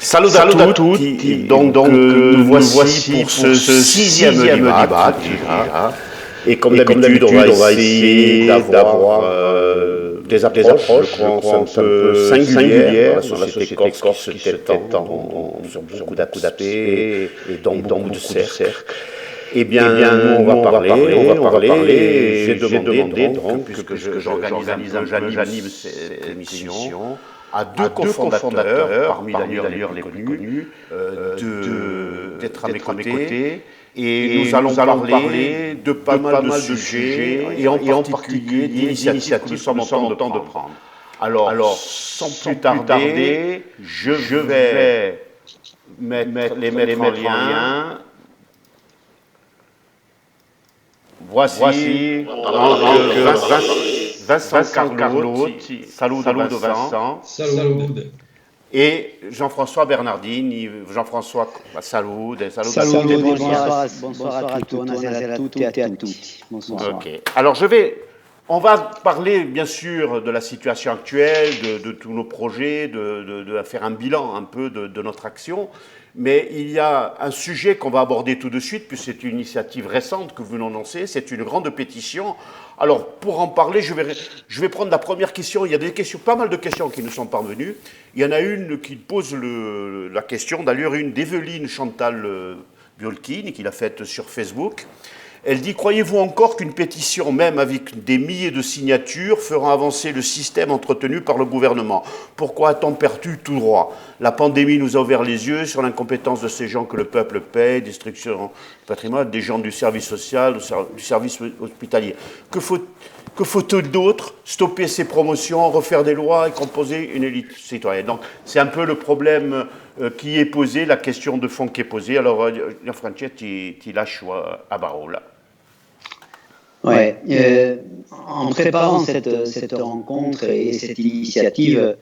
Salut à tutti, donc nous voici pour ce sixième débat. Et comme d'habitude, on va essayer d'avoir des approches, je pense, un peu singulières dans la société corse qui s'étend sur beaucoup d'aspects et dans beaucoup de cercles. Eh bien, nous, on va parler. J'ai demandé, donc, puisque j'organise j'anime cette émission, à deux cofondateurs, parmi d'ailleurs les plus connus, d'être à mes côtés. Et nous allons parler de pas mal de sujets, et en particulier d'initiatives que nous sommes en train de prendre. Alors sans plus tarder, je vais les mettre en lien. Voici Vincent Carlotti, salut Vincent. Salut. Et Jean-François Bernardini. Jean-François, salut. Bonsoir à toutes et à tous. Bonsoir. Ok. Alors on va parler bien sûr de la situation actuelle, de tous nos projets, de faire un bilan un peu de notre action. Mais il y a un sujet qu'on va aborder tout de suite, puisque c'est une initiative récente que vous venons lancer, c'est une grande pétition. Alors, pour en parler, je vais prendre la première question. Il y a pas mal de questions qui nous sont parvenues. Il y en a une qui pose la question, d'ailleurs une d'Evelyne Chantal Biolkin, qui l'a faite sur Facebook. Elle dit « Croyez-vous encore qu'une pétition, même avec des milliers de signatures, fera avancer le système entretenu par le gouvernement? Pourquoi a-t-on perdu tout droit? La pandémie nous a ouvert les yeux sur l'incompétence de ces gens que le peuple paie, destruction du patrimoine, des gens du service social, du service hospitalier. Que faut-il d'autre? Stopper ces promotions, refaire des lois et composer une élite citoyenne. » Donc, c'est un peu le problème qui est posé, la question de fond qui est posée. Alors, Jean-François, tu lâches à Barreau, là. Ouais. En préparant cette rencontre et cette initiative,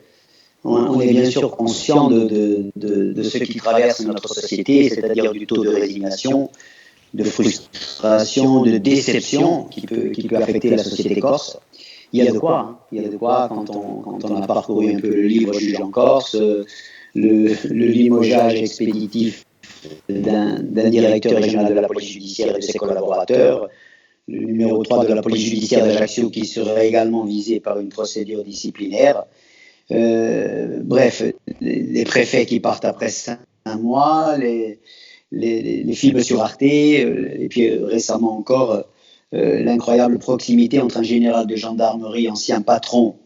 on est bien sûr conscient de ce qui traverse notre société, c'est-à-dire du taux de résignation, de frustration, de déception qui peut affecter la société corse. Il y a de quoi quand on a parcouru un peu le livre Juge en Corse, le limogeage expéditif d'un directeur régional de la police judiciaire et de ses collaborateurs, le numéro 3 de la police judiciaire d'Ajaccio qui serait également visé par une procédure disciplinaire. Bref, les préfets qui partent après 5 mois, les films sur Arte, et puis récemment encore, l'incroyable proximité entre un général de gendarmerie, ancien patron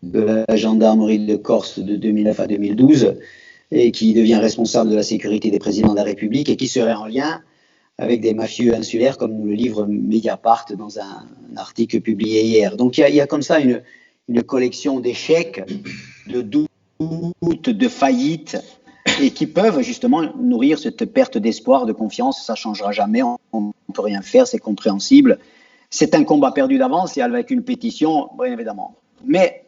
de la gendarmerie de Corse de 2009 à 2012, et qui devient responsable de la sécurité des présidents de la République, et qui serait en lien avec des mafieux insulaires, comme nous le livre Mediapart dans un article publié hier. Donc il y a comme ça une collection d'échecs, de doutes, de faillites, et qui peuvent justement nourrir cette perte d'espoir, de confiance. Ça ne changera jamais, on ne peut rien faire, c'est compréhensible. C'est un combat perdu d'avance, et avec une pétition, bien évidemment. Mais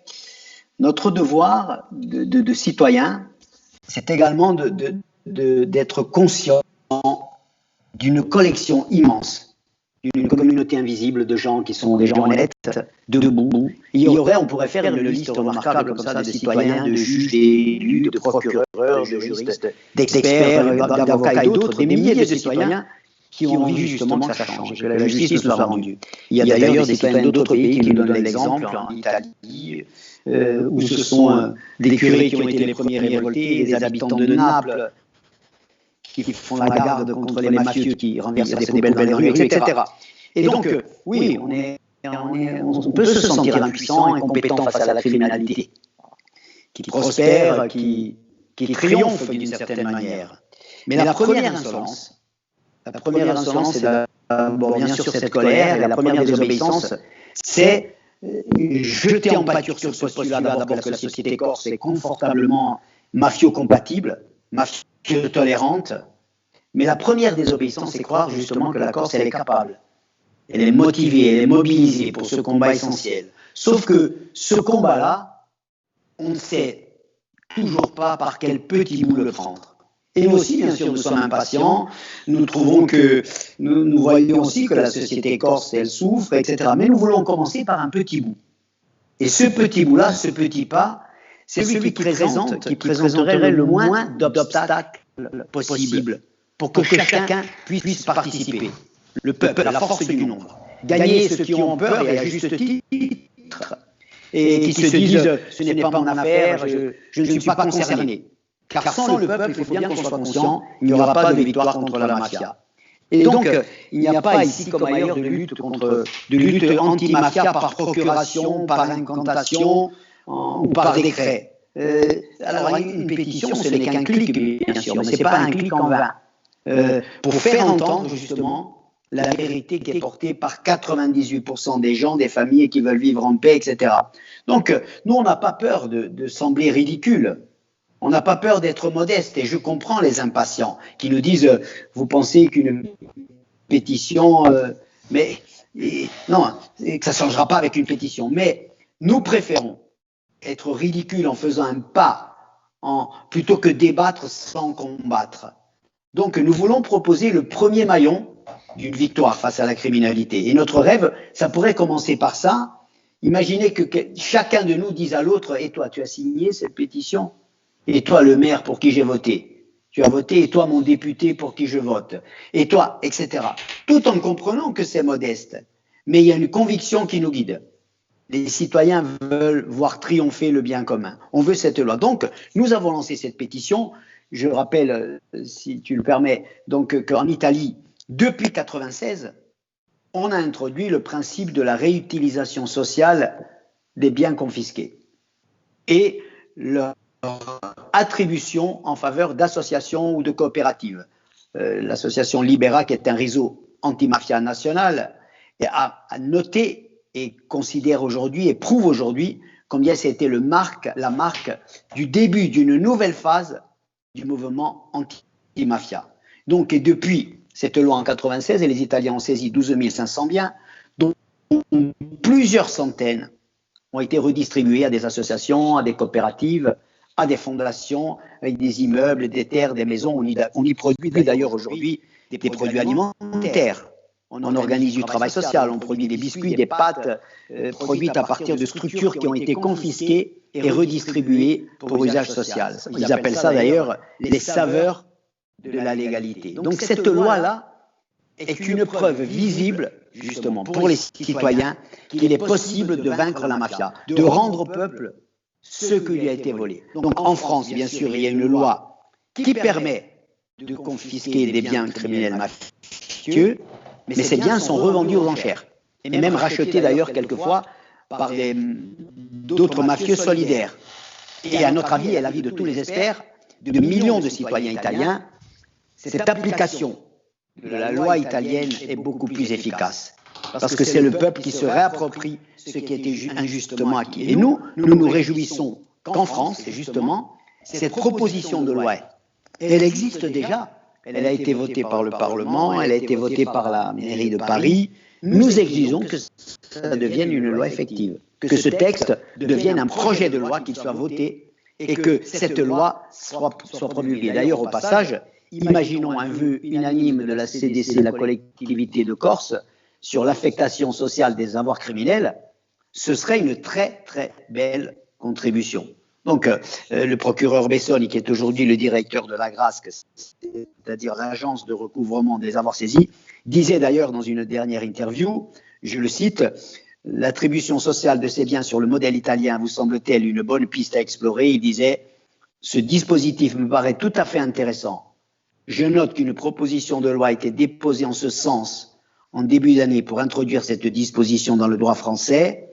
notre devoir de citoyen, c'est également d'être conscient d'une collection immense, d'une communauté invisible de gens qui sont des gens honnêtes, debout. On pourrait faire une liste remarquable comme ça de citoyens, de juges, d'élus, de procureurs, de juristes, d'experts, d'avocats et d'autres, des milliers de citoyens qui ont envie justement que ça change, que la justice nous a rendu. Il y a d'ailleurs des citoyens d'autres pays qui nous donnent l'exemple, en Italie, où ce sont des curés qui ont été les premiers révoltés, des habitants de Naples, qui font la garde contre les mafieux qui renversent des poubelles dans les rues, etc. Et donc, oui, on peut se sentir impuissant, incompétent face à la criminalité, qui prospère, qui triomphe d'une certaine manière. Mais la première insolence, c'est d'abord bien sûr cette colère, et la première désobéissance, c'est jeter en pâture sur ce postulat d'abord que la société corse est confortablement mafio-compatible, mafio-tolérante, mais la première désobéissance, c'est croire justement que la Corse, elle est capable, elle est motivée, elle est mobilisée pour ce combat essentiel. Sauf que ce combat-là, on ne sait toujours pas par quel petit bout le prendre. Et nous aussi, bien sûr, nous sommes impatients, nous trouvons que, nous voyons aussi que la société corse, elle souffre, etc. Mais nous voulons commencer par un petit bout. Et ce petit bout-là, ce petit pas, c'est celui qui présenterait le moins d'obstacles possible pour que chacun puisse participer. Le peuple, la force du nombre. Gagner ceux qui ont peur et à juste titre, et qui se disent « ce n'est pas mon affaire, je ne suis pas concerné ». Car sans le peuple, il faut bien qu'on soit conscient, il n'y aura pas de victoire contre la mafia. Et donc, il n'y a pas ici, comme ailleurs, de lutte anti-mafia par procuration, par incantation ou par décret. Alors, une pétition, ce n'est qu'un clic, bien sûr, mais ce n'est pas un clic en vain. Pour faire entendre, justement, la vérité qui est portée par 98% des gens, des familles qui veulent vivre en paix, etc. Donc, nous, on n'a pas peur de sembler ridicule. On n'a pas peur d'être modeste. Et je comprends les impatients qui nous disent « Vous pensez qu'une pétition… non, que ça ne changera pas avec une pétition. » Mais nous préférons être ridicules en faisant un pas plutôt que débattre sans combattre. Donc, nous voulons proposer le premier maillon d'une victoire face à la criminalité. Et notre rêve, ça pourrait commencer par ça. Imaginez que chacun de nous dise à l'autre « Et toi, tu as signé cette pétition ? Et toi, le maire pour qui j'ai voté ? Tu as voté, et toi, mon député pour qui je vote ? Et toi, etc. » Tout en comprenant que c'est modeste. Mais il y a une conviction qui nous guide. Les citoyens veulent voir triompher le bien commun. On veut cette loi. Donc, nous avons lancé cette pétition. Je rappelle, si tu le permets, donc qu'en Italie, depuis 1996, on a introduit le principe de la réutilisation sociale des biens confisqués et leur attribution en faveur d'associations ou de coopératives. L'association Libera, qui est un réseau anti-mafia national, a noté et considère aujourd'hui et prouve aujourd'hui combien c'était la marque du début d'une nouvelle phase du mouvement anti-mafia. Donc, et depuis cette loi en 1996, et les Italiens ont saisi 12 500 biens, dont plusieurs centaines ont été redistribués à des associations, à des coopératives, à des fondations, avec des immeubles, des terres, des maisons. On y produit d'ailleurs aujourd'hui des produits alimentaires. On organise du travail social, on produit des biscuits, des pâtes produites à partir de structures qui ont été confisquées et redistribuées pour usage social. Ils appellent ça d'ailleurs les saveurs de la légalité. Donc cette loi-là est une preuve visible, justement, pour les citoyens, qu'il est possible de vaincre la mafia, de rendre au peuple ce qui lui a été volé. Donc en France, bien sûr, il y a une loi qui permet de confisquer des biens criminels mafieux, mais ces biens sont revendus aux enchères, et même rachetés d'ailleurs quelquefois par d'autres mafieux solidaires. Et à notre avis, et à l'avis de tous les experts, de millions de citoyens italiens, cette application de la loi italienne est beaucoup plus efficace. Parce que c'est le peuple qui se réapproprie ce qui a été injustement acquis. Et nous nous réjouissons qu'en France, justement, cette proposition de loi, elle existe déjà. Elle a été votée par le Parlement, elle a été votée par la mairie de Paris. Nous exigeons que ça devienne une loi effective, que ce texte devienne un projet de loi, qu'il soit voté et que cette loi soit promulguée. D'ailleurs, au passage, imaginons un vœu unanime de la CDC, la collectivité de Corse, sur l'affectation sociale des avoirs criminels. Ce serait une très, très belle contribution. Donc, le procureur Bessoni, qui est aujourd'hui le directeur de l'AGRASC, c'est-à-dire l'agence de recouvrement des avoirs saisis, disait d'ailleurs dans une dernière interview, je le cite, « L'attribution sociale de ces biens sur le modèle italien vous semble-t-elle une bonne piste à explorer ?» Il disait « Ce dispositif me paraît tout à fait intéressant. Je note qu'une proposition de loi a été déposée en ce sens en début d'année pour introduire cette disposition dans le droit français.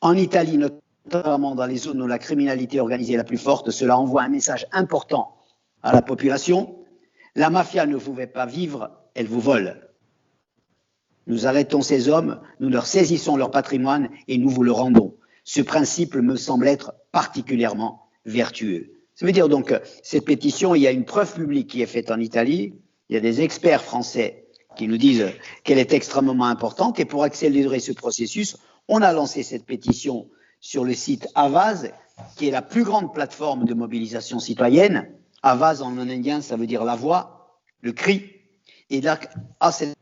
En Italie, notamment dans les zones où la criminalité organisée est la plus forte, cela envoie un message important à la population. La mafia ne pouvait pas vivre, elle vous vole. Nous arrêtons ces hommes, nous leur saisissons leur patrimoine et nous vous le rendons. Ce principe me semble être particulièrement vertueux. » Ça veut dire donc, cette pétition, il y a une preuve publique qui est faite en Italie, il y a des experts français qui nous disent qu'elle est extrêmement importante, et pour accélérer ce processus, on a lancé cette pétition sur le site Avaaz, qui est la plus grande plateforme de mobilisation citoyenne. Avaaz en indien, ça veut dire la voix, le cri. Et là, à cette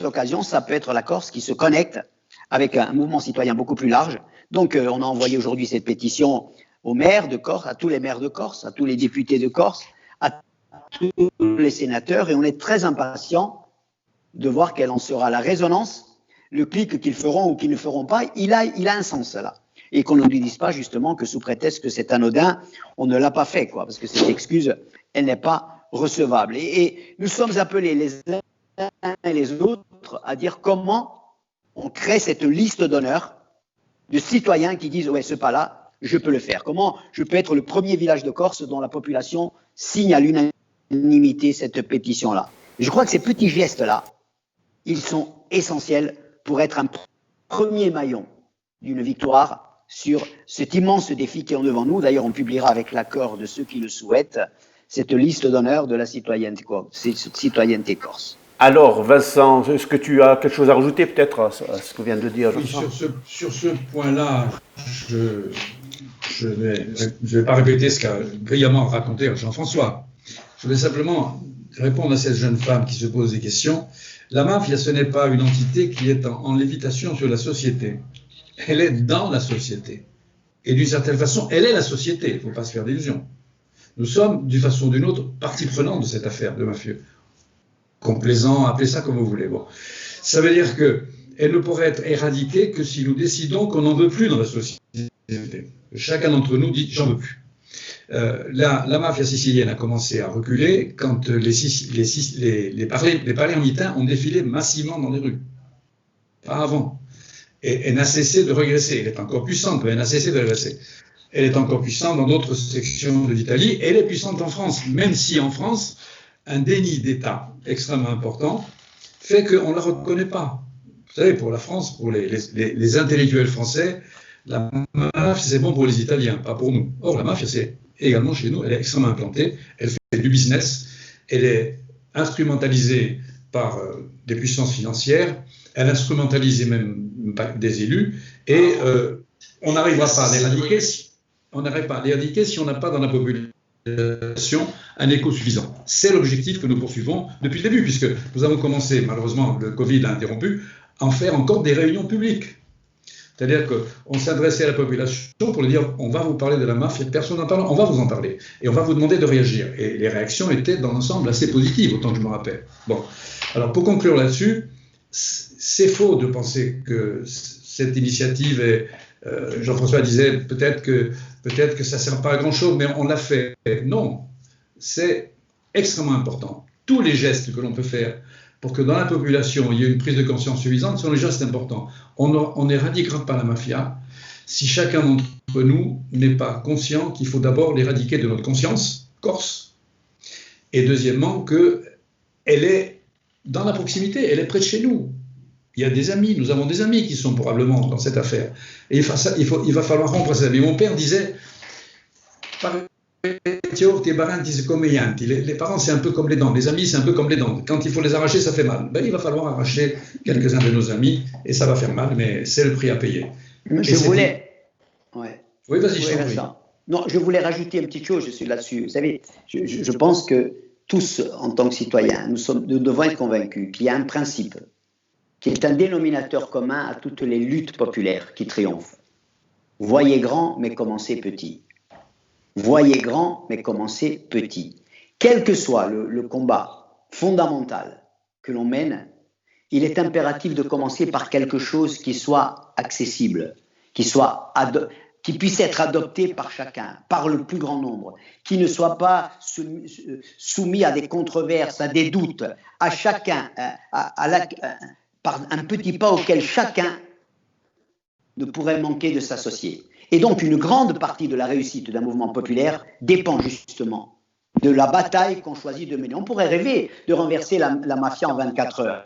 occasion, ça peut être la Corse qui se connecte avec un mouvement citoyen beaucoup plus large. Donc, on a envoyé aujourd'hui cette pétition aux maires de Corse, à tous les maires de Corse, à tous les députés de Corse, à tous les sénateurs, et on est très impatients de voir quelle en sera la résonance, le clic qu'ils feront ou qu'ils ne feront pas. Il a un sens là. Et qu'on ne nous dise pas justement que sous prétexte que c'est anodin, on ne l'a pas fait, quoi, parce que cette excuse, elle n'est pas recevable. Et nous sommes appelés les uns et les autres à dire comment on crée cette liste d'honneur de citoyens qui disent « ouais, ce pas-là, je peux le faire ». Comment je peux être le premier village de Corse dont la population signe à l'unanimité cette pétition-là. Je crois que ces petits gestes-là, ils sont essentiels pour être un premier maillon d'une victoire sur cet immense défi qui est devant nous. D'ailleurs, on publiera avec l'accord de ceux qui le souhaitent cette liste d'honneur de la citoyenneté corse. Alors, Vincent, est-ce que tu as quelque chose à rajouter peut-être à ce que vient de dire Jean-François ? Oui, sur ce point-là, je vais pas répéter ce qu'a brillamment raconté Jean-François. Je vais simplement répondre à cette jeune femme qui se pose des questions. La mafia, ce n'est pas une entité qui est en lévitation sur la société. Elle est dans la société. Et d'une certaine façon, elle est la société. Il ne faut pas se faire d'illusions. Nous sommes, d'une façon ou d'une autre, partie prenante de cette affaire de mafieux. Complaisant, appelez ça comme vous voulez. Bon. Ça veut dire qu'elle ne pourrait être éradiquée que si nous décidons qu'on n'en veut plus dans la société. Chacun d'entre nous dit « j'en veux plus ». La mafia sicilienne a commencé à reculer quand les palermitains ont défilé massivement dans les rues. Pas avant. Et elle n'a cessé de régresser. Elle est encore puissante, mais elle n'a cessé de régresser. Elle est encore puissante dans d'autres sections de l'Italie. Elle est puissante en France, même si en France, un déni d'État extrêmement important fait qu'on ne la reconnaît pas. Vous savez, pour la France, pour les intellectuels français, la mafia, c'est bon pour les Italiens, pas pour nous. Or, la mafia, c'est également chez nous, elle est extrêmement implantée, elle fait du business, elle est instrumentalisée par des puissances financières, elle instrumentalise même des élus, et on n'arrivera pas à l'éradiquer si on n'a pas dans la population un écho suffisant. C'est l'objectif que nous poursuivons depuis le début, puisque nous avons commencé, malheureusement, le Covid a interrompu, à en faire encore des réunions publiques. C'est-à-dire qu'on s'adressait à la population pour lui dire on va vous parler de la mafia, personne n'en parle, on va vous en parler. Et on va vous demander de réagir. Et les réactions étaient dans l'ensemble assez positives, autant que je me rappelle. Bon. Alors pour conclure là-dessus, c'est faux de penser que cette initiative est. Jean-François disait peut-être que ça ne sert pas à grand-chose, mais on l'a fait. Non, c'est extrêmement important. Tous les gestes que l'on peut faire pour que dans la population, il y ait une prise de conscience suffisante, sont les gestes importants. On n'éradiquera pas la mafia si chacun d'entre nous n'est pas conscient qu'il faut d'abord l'éradiquer de notre conscience, corse, et deuxièmement, qu'elle est dans la proximité, elle est près de chez nous. Il y a des amis, nous avons des amis qui sont probablement dans cette affaire. Et il va falloir rompre ça. Mais mon père disait... Les parents, c'est un peu comme les dents. Les amis, c'est un peu comme les dents. Quand il faut les arracher, ça fait mal. Ben, il va falloir arracher quelques-uns de nos amis et ça va faire mal, mais c'est le prix à payer. Je voulais... Ouais. Oui, vas-y, je t'en prie. Non, je voulais rajouter une petite chose, je suis là-dessus. Vous savez, je pense que tous, en tant que citoyens, nous devons être convaincus qu'il y a un principe qui est un dénominateur commun à toutes les luttes populaires qui triomphent. Voyez grand, mais commencez petit. Voyez grand, mais commencez petit. Quel que soit le combat fondamental que l'on mène, il est impératif de commencer par quelque chose qui soit accessible, qui puisse être adopté par chacun, par le plus grand nombre, qui ne soit pas soumis à des controverses, à des doutes, à chacun, par un petit pas auquel chacun ne pourrait manquer de s'associer. Et donc, une grande partie de la réussite d'un mouvement populaire dépend justement de la bataille qu'on choisit de mener. On pourrait rêver de renverser la mafia en 24 heures.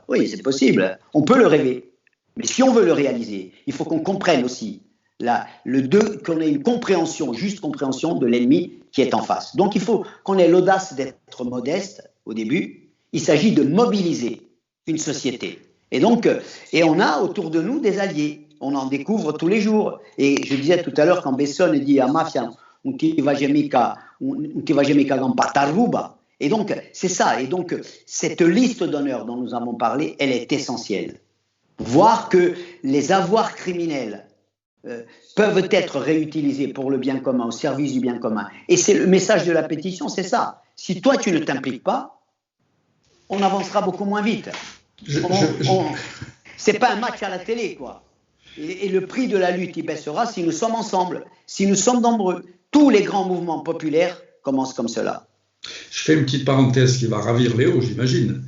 Oui, c'est possible. On peut le rêver. Mais si on veut le réaliser, il faut qu'on comprenne aussi qu'on ait une compréhension, juste compréhension de l'ennemi qui est en face. Donc, il faut qu'on ait l'audace d'être modeste au début. Il s'agit de mobiliser une société. Et donc, on a autour de nous des alliés. On en découvre tous les jours. Et je disais tout à l'heure, quand Bessone dit à mafia, on ti va mica gampartaruba. Et donc, c'est ça. Et donc, cette liste d'honneur dont nous avons parlé, elle est essentielle. Voir que les avoirs criminels peuvent être réutilisés pour le bien commun, au service du bien commun. Et c'est le message de la pétition, c'est ça. Si toi, tu ne t'impliques pas, on avancera beaucoup moins vite. C'est pas un match à la télé, quoi. Et le prix de la lutte, il baissera si nous sommes ensemble, si nous sommes nombreux. Tous les grands mouvements populaires commencent comme cela. Je fais une petite parenthèse qui va ravir Léo, j'imagine.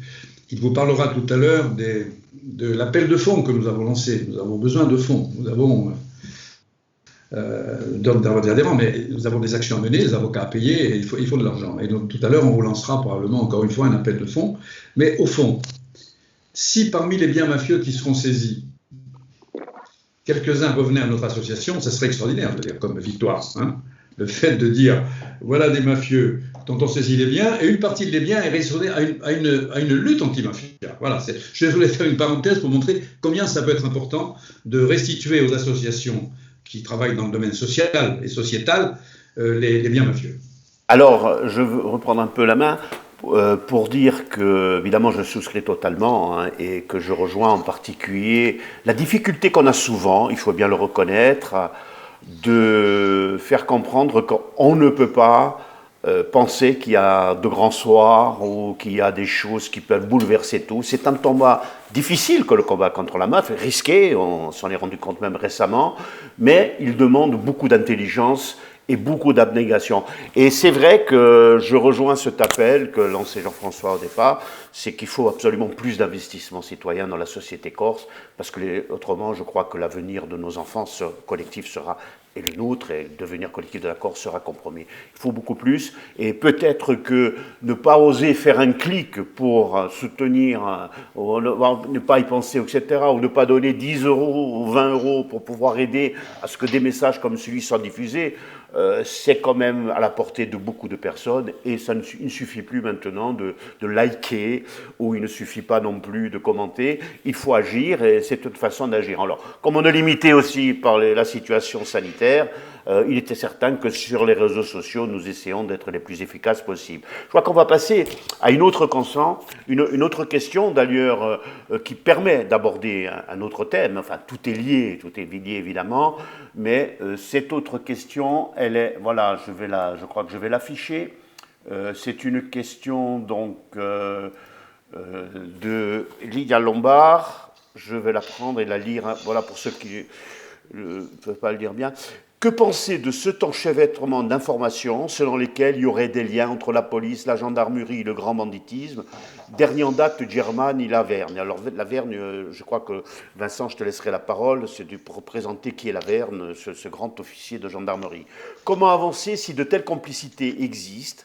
Il vous parlera tout à l'heure de l'appel de fonds que nous avons lancé. Nous avons besoin de fonds. Nous avons d'adhérents, mais nous avons des actions à mener, des avocats à payer, et il faut de l'argent. Et donc tout à l'heure, on vous lancera probablement encore une fois un appel de fonds. Mais au fond, si parmi les biens mafieux qui seront saisis, quelques-uns revenaient à notre association, ça serait extraordinaire, je veux dire, comme victoire. Hein. Le fait de dire, voilà des mafieux dont on saisit les biens, et une partie des biens est raisonnée à une lutte anti-mafia. Voilà, je voulais faire une parenthèse pour montrer combien ça peut être important de restituer aux associations qui travaillent dans le domaine social et sociétal les biens mafieux. Alors, je veux reprendre un peu la main pour dire que, évidemment, je souscris totalement et que je rejoins en particulier la difficulté qu'on a souvent, il faut bien le reconnaître, de faire comprendre qu'on ne peut pas penser qu'il y a de grands soirs ou qu'il y a des choses qui peuvent bouleverser tout. C'est un combat difficile que le combat contre la mafia, risqué, on s'en est rendu compte même récemment, mais il demande beaucoup d'intelligence et beaucoup d'abnégation. Et c'est vrai que je rejoins cet appel que lançait Jean-François au départ, c'est qu'il faut absolument plus d'investissement citoyen dans la société corse, parce que autrement, je crois que l'avenir de nos enfants collectif sera, et le nôtre, et le devenir collectif de la Corse sera compromis. Il faut beaucoup plus, et peut-être que ne pas oser faire un clic pour soutenir, ou ne pas y penser, etc., ou ne pas donner 10 euros ou 20 euros pour pouvoir aider à ce que des messages comme celui soient diffusés, c'est quand même à la portée de beaucoup de personnes, et il ne suffit plus maintenant de liker, ou il ne suffit pas non plus de commenter, il faut agir, et c'est une façon d'agir. Alors, comme on est limité aussi par la situation sanitaire, il était certain que sur les réseaux sociaux, nous essayons d'être les plus efficaces possibles. Je crois qu'on va passer à une autre question d'ailleurs qui permet d'aborder un autre thème. Enfin, tout est lié évidemment, mais cette autre question, elle est, voilà, je crois que je vais l'afficher. C'est une question donc de Lydia Lombard. Je vais la prendre et la lire. Hein, voilà pour ceux qui ne peuvent pas le lire bien. Que penser de cet enchevêtrement d'informations selon lesquelles il y aurait des liens entre la police, la gendarmerie et le grand banditisme? Dernier en date, Germane et Lavergne. Alors, Lavergne, je crois que, Vincent, je te laisserai la parole, c'est pour présenter qui est Lavergne, ce grand officier de gendarmerie. Comment avancer si de telles complicités existent?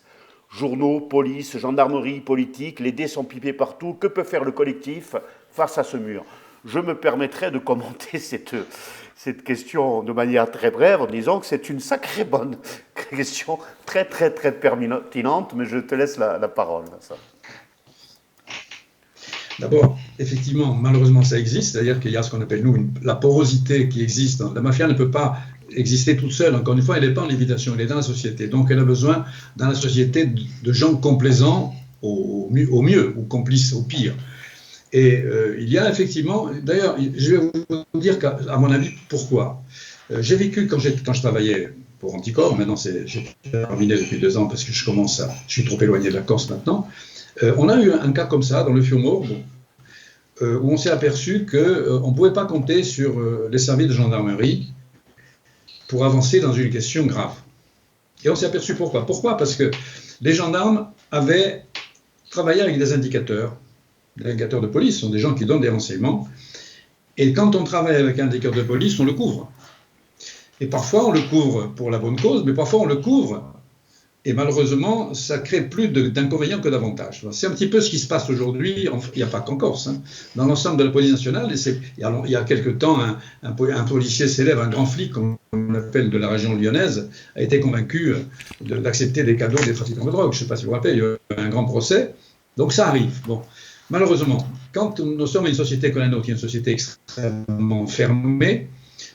Journaux, police, gendarmerie, politique, les dés sont pipés partout. Que peut faire le collectif face à ce mur? Je me permettrai de commenter cette question de manière très brève en disant que c'est une sacrée bonne question, très très très pertinente, mais je te laisse la parole. Ça. D'abord, effectivement, malheureusement ça existe, c'est-à-dire qu'il y a ce qu'on appelle nous la porosité qui existe. La mafia ne peut pas exister toute seule, encore une fois, elle n'est pas en lévitation, elle est dans la société. Donc elle a besoin dans la société de gens complaisants au mieux, ou complices au pire. Et il y a effectivement, d'ailleurs, je vais vous dire qu'à mon avis, pourquoi. J'ai vécu quand je travaillais pour Anticorps, maintenant j'ai terminé depuis 2 ans parce que je suis trop éloigné de la Corse maintenant. On a eu un cas comme ça dans le Fiumorbo, où on s'est aperçu qu'on ne pouvait pas compter sur les services de gendarmerie pour avancer dans une question grave. Et on s'est aperçu pourquoi. Pourquoi? Parce que les gendarmes avaient travaillé avec des indicateurs. Les indicateurs de police sont des gens qui donnent des renseignements. Et quand on travaille avec un indicateur de police, on le couvre. Et parfois, on le couvre pour la bonne cause, mais parfois, on le couvre. Et malheureusement, ça crée plus d'inconvénients que d'avantages. C'est un petit peu ce qui se passe aujourd'hui, il n'y a pas qu'en Corse, hein, dans l'ensemble de la police nationale. Il y a quelque temps, un policier célèbre, un grand flic, comme on l'appelle, de la région lyonnaise, a été convaincu d'accepter des cadeaux des trafiquants de drogue. Je ne sais pas si vous vous rappelez, il y a eu un grand procès. Donc ça arrive. Bon. Malheureusement, quand nous sommes une société comme la nôtre, une société extrêmement fermée,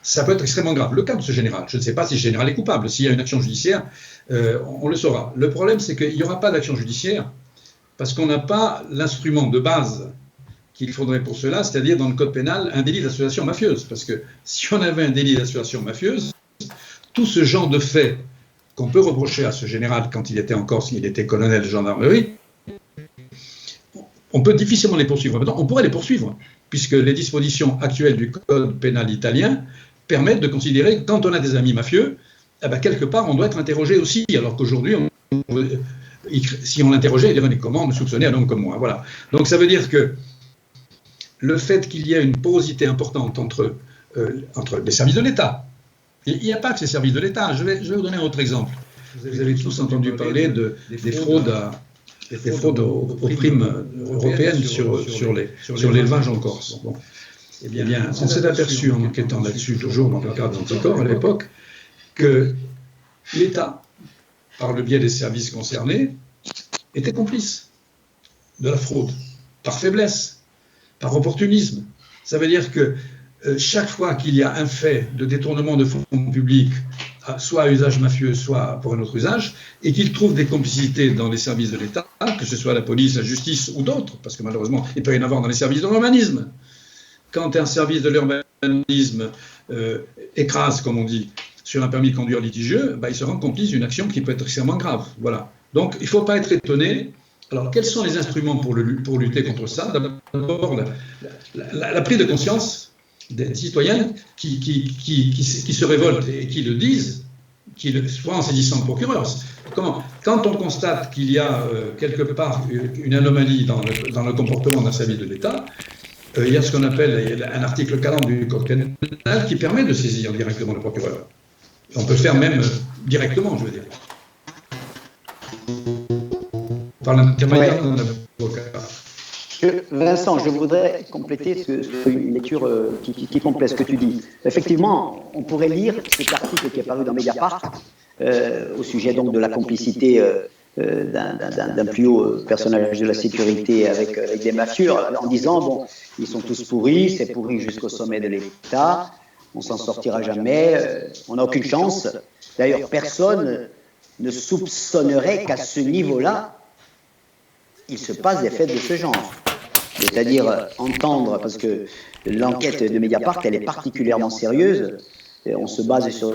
ça peut être extrêmement grave. Le cas de ce général, je ne sais pas si ce général est coupable. S'il y a une action judiciaire, on le saura. Le problème, c'est qu'il n'y aura pas d'action judiciaire parce qu'on n'a pas l'instrument de base qu'il faudrait pour cela, c'est-à-dire dans le code pénal, un délit d'association mafieuse. Parce que si on avait un délit d'association mafieuse, tout ce genre de faits qu'on peut reprocher à ce général quand il était en Corse, il était colonel de gendarmerie, on peut difficilement les poursuivre. Maintenant, on pourrait les poursuivre, puisque les dispositions actuelles du code pénal italien permettent de considérer que quand on a des amis mafieux, eh ben, quelque part, on doit être interrogé aussi, alors qu'aujourd'hui, si on l'interrogeait, il dirait, mais comment me soupçonner un homme comme moi? Voilà. Donc ça veut dire que le fait qu'il y ait une porosité importante entre les services de l'État, il n'y a pas que les services de l'État. Je vais vous donner un autre exemple. Vous avez tous entendu parler des fraudes aux primes européennes sur l'élevage en Corse. Bon. Eh bien, on s'est aperçu en enquêtant là-dessus, toujours dans le cadre d'Anticor à l'époque, que l'État, par le biais des services concernés, était complice de la fraude, par faiblesse, par opportunisme. Ça veut dire que chaque fois qu'il y a un fait de détournement de fonds publics, soit à usage mafieux, soit pour un autre usage, et qu'il trouve des complicités dans les services de l'État, que ce soit la police, la justice ou d'autres, parce que malheureusement, il peut y en avoir dans les services de l'urbanisme. Quand un service de l'urbanisme écrase, comme on dit, sur un permis de conduire litigieux, il se rend complice d'une action qui peut être extrêmement grave. Voilà. Donc, il ne faut pas être étonné. Alors, quels sont les instruments pour lutter contre ça? D'abord, la prise de conscience des citoyens qui se révoltent et qui le disent, soit en saisissant le procureur. Quand on constate qu'il y a quelque part une anomalie dans le comportement d'un service de l'État, il y a ce qu'on appelle un article 40 du Code pénal qui permet de saisir directement le procureur. On peut le faire même directement, je veux dire. Par l'intermédiaire d'un avocat. Vincent, je voudrais compléter une lecture qui complète ce que tu dis. Effectivement, on pourrait lire cet article qui est paru dans Mediapart au sujet donc de la complicité d'un plus haut personnage de la sécurité avec des mafieux, en disant, bon, ils sont tous pourris, c'est pourri jusqu'au sommet de l'État, on s'en sortira jamais, on n'a aucune chance. D'ailleurs, personne ne soupçonnerait qu'à ce niveau-là, il se passe des faits de ce genre. C'est-à-dire entendre, parce que l'enquête de Mediapart, elle est particulièrement sérieuse, et on se base sur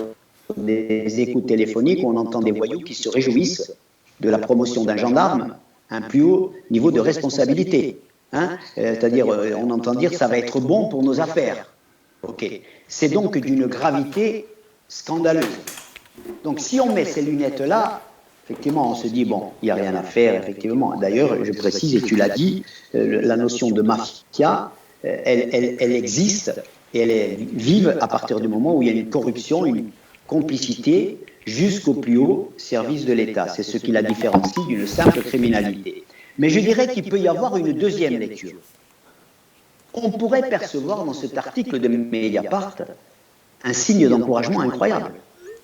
des écoutes téléphoniques où on entend des voyous qui se réjouissent de la promotion d'un gendarme à un plus haut niveau de responsabilité. Hein, c'est-à-dire, on entend dire ça va être bon pour nos affaires. Ok. C'est donc d'une gravité scandaleuse. Donc si on met ces lunettes-là, effectivement, on se dit, bon, il n'y a rien à faire, effectivement. D'ailleurs, je précise, et tu l'as dit, la notion de mafia, elle existe et elle est vive à partir du moment où il y a une corruption, une complicité jusqu'au plus haut service de l'État. C'est ce qui la différencie d'une simple criminalité. Mais je dirais qu'il peut y avoir une deuxième lecture. On pourrait percevoir dans cet article de Mediapart un signe d'encouragement incroyable.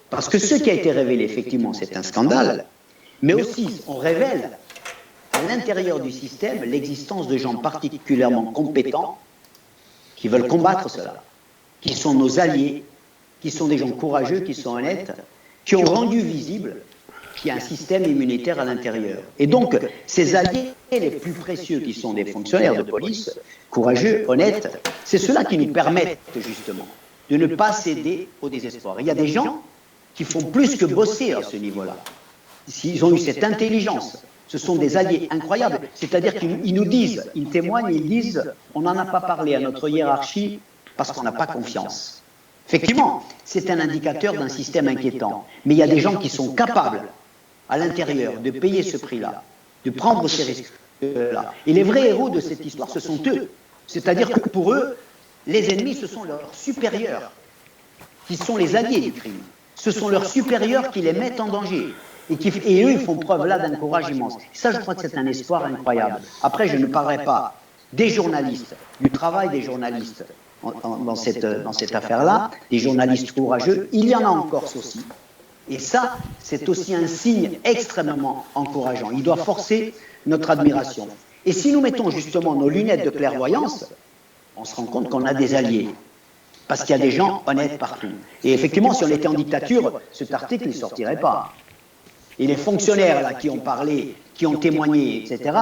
Parce que ce qui a été révélé, effectivement, c'est un scandale, mais aussi on révèle à l'intérieur du système l'existence de gens particulièrement compétents qui veulent combattre cela, qui sont nos alliés, qui sont des gens courageux, qui sont honnêtes, qui ont rendu visible qu'il y a un système immunitaire à l'intérieur. Et donc, ces alliés les plus précieux, qui sont des fonctionnaires de police, courageux, honnêtes, c'est ceux-là qui nous permettent, justement, de ne pas céder au désespoir. Il y a des gens qui font plus que bosser à ce niveau-là. Ils ont eu cette intelligence. Ce sont des alliés incroyables. C'est-à-dire qu'ils nous disent, ils témoignent, ils disent, on n'en a pas parlé à notre hiérarchie parce qu'on n'a pas confiance. Effectivement, c'est un indicateur d'un système inquiétant. Mais il y a des gens qui sont capables, à l'intérieur, de payer ce prix-là, de prendre ces risques-là. Et les vrais héros de cette histoire, ce sont eux. C'est-à-dire que pour eux, les ennemis, ce sont leurs supérieurs, qui sont les alliés du crime. Ce sont leurs supérieurs qui les mettent en danger. Et eux, ils font preuve là d'un courage immense. Ça, je crois que c'est un espoir incroyable. Après, je ne parlerai pas des journalistes, du travail des journalistes dans cette affaire-là, des journalistes courageux. Il y en a en Corse aussi. Et ça, c'est aussi un signe extrêmement encourageant. Il doit forcer notre admiration. Et si nous mettons justement nos lunettes de clairvoyance, on se rend compte qu'on a des alliés. Parce qu'il y a des gens honnêtes partout. Et effectivement, si on était en dictature, cet article ne sortirait pas. Et les fonctionnaires là, qui ont parlé, qui ont témoigné, etc.,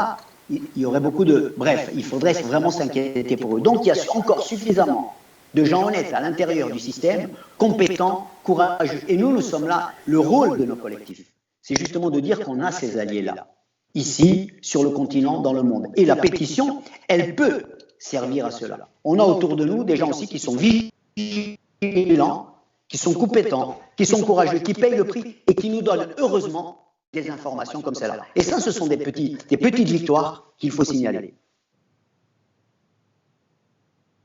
il y aurait beaucoup de... Bref, il faudrait vraiment s'inquiéter pour eux. Donc il y a encore suffisamment de gens honnêtes à l'intérieur du système, compétents, courageux. Et nous sommes là, le rôle de nos collectifs, c'est justement de dire qu'on a ces alliés-là, ici, sur le continent, dans le monde. Et la pétition, elle peut servir à cela. On a autour de nous des gens aussi qui sont vigilants, qui sont compétents, qui sont courageux, qui payent le prix et qui nous donnent heureusement des informations comme celle-là. Et ça, ce sont des petites victoires qu'il faut signaler.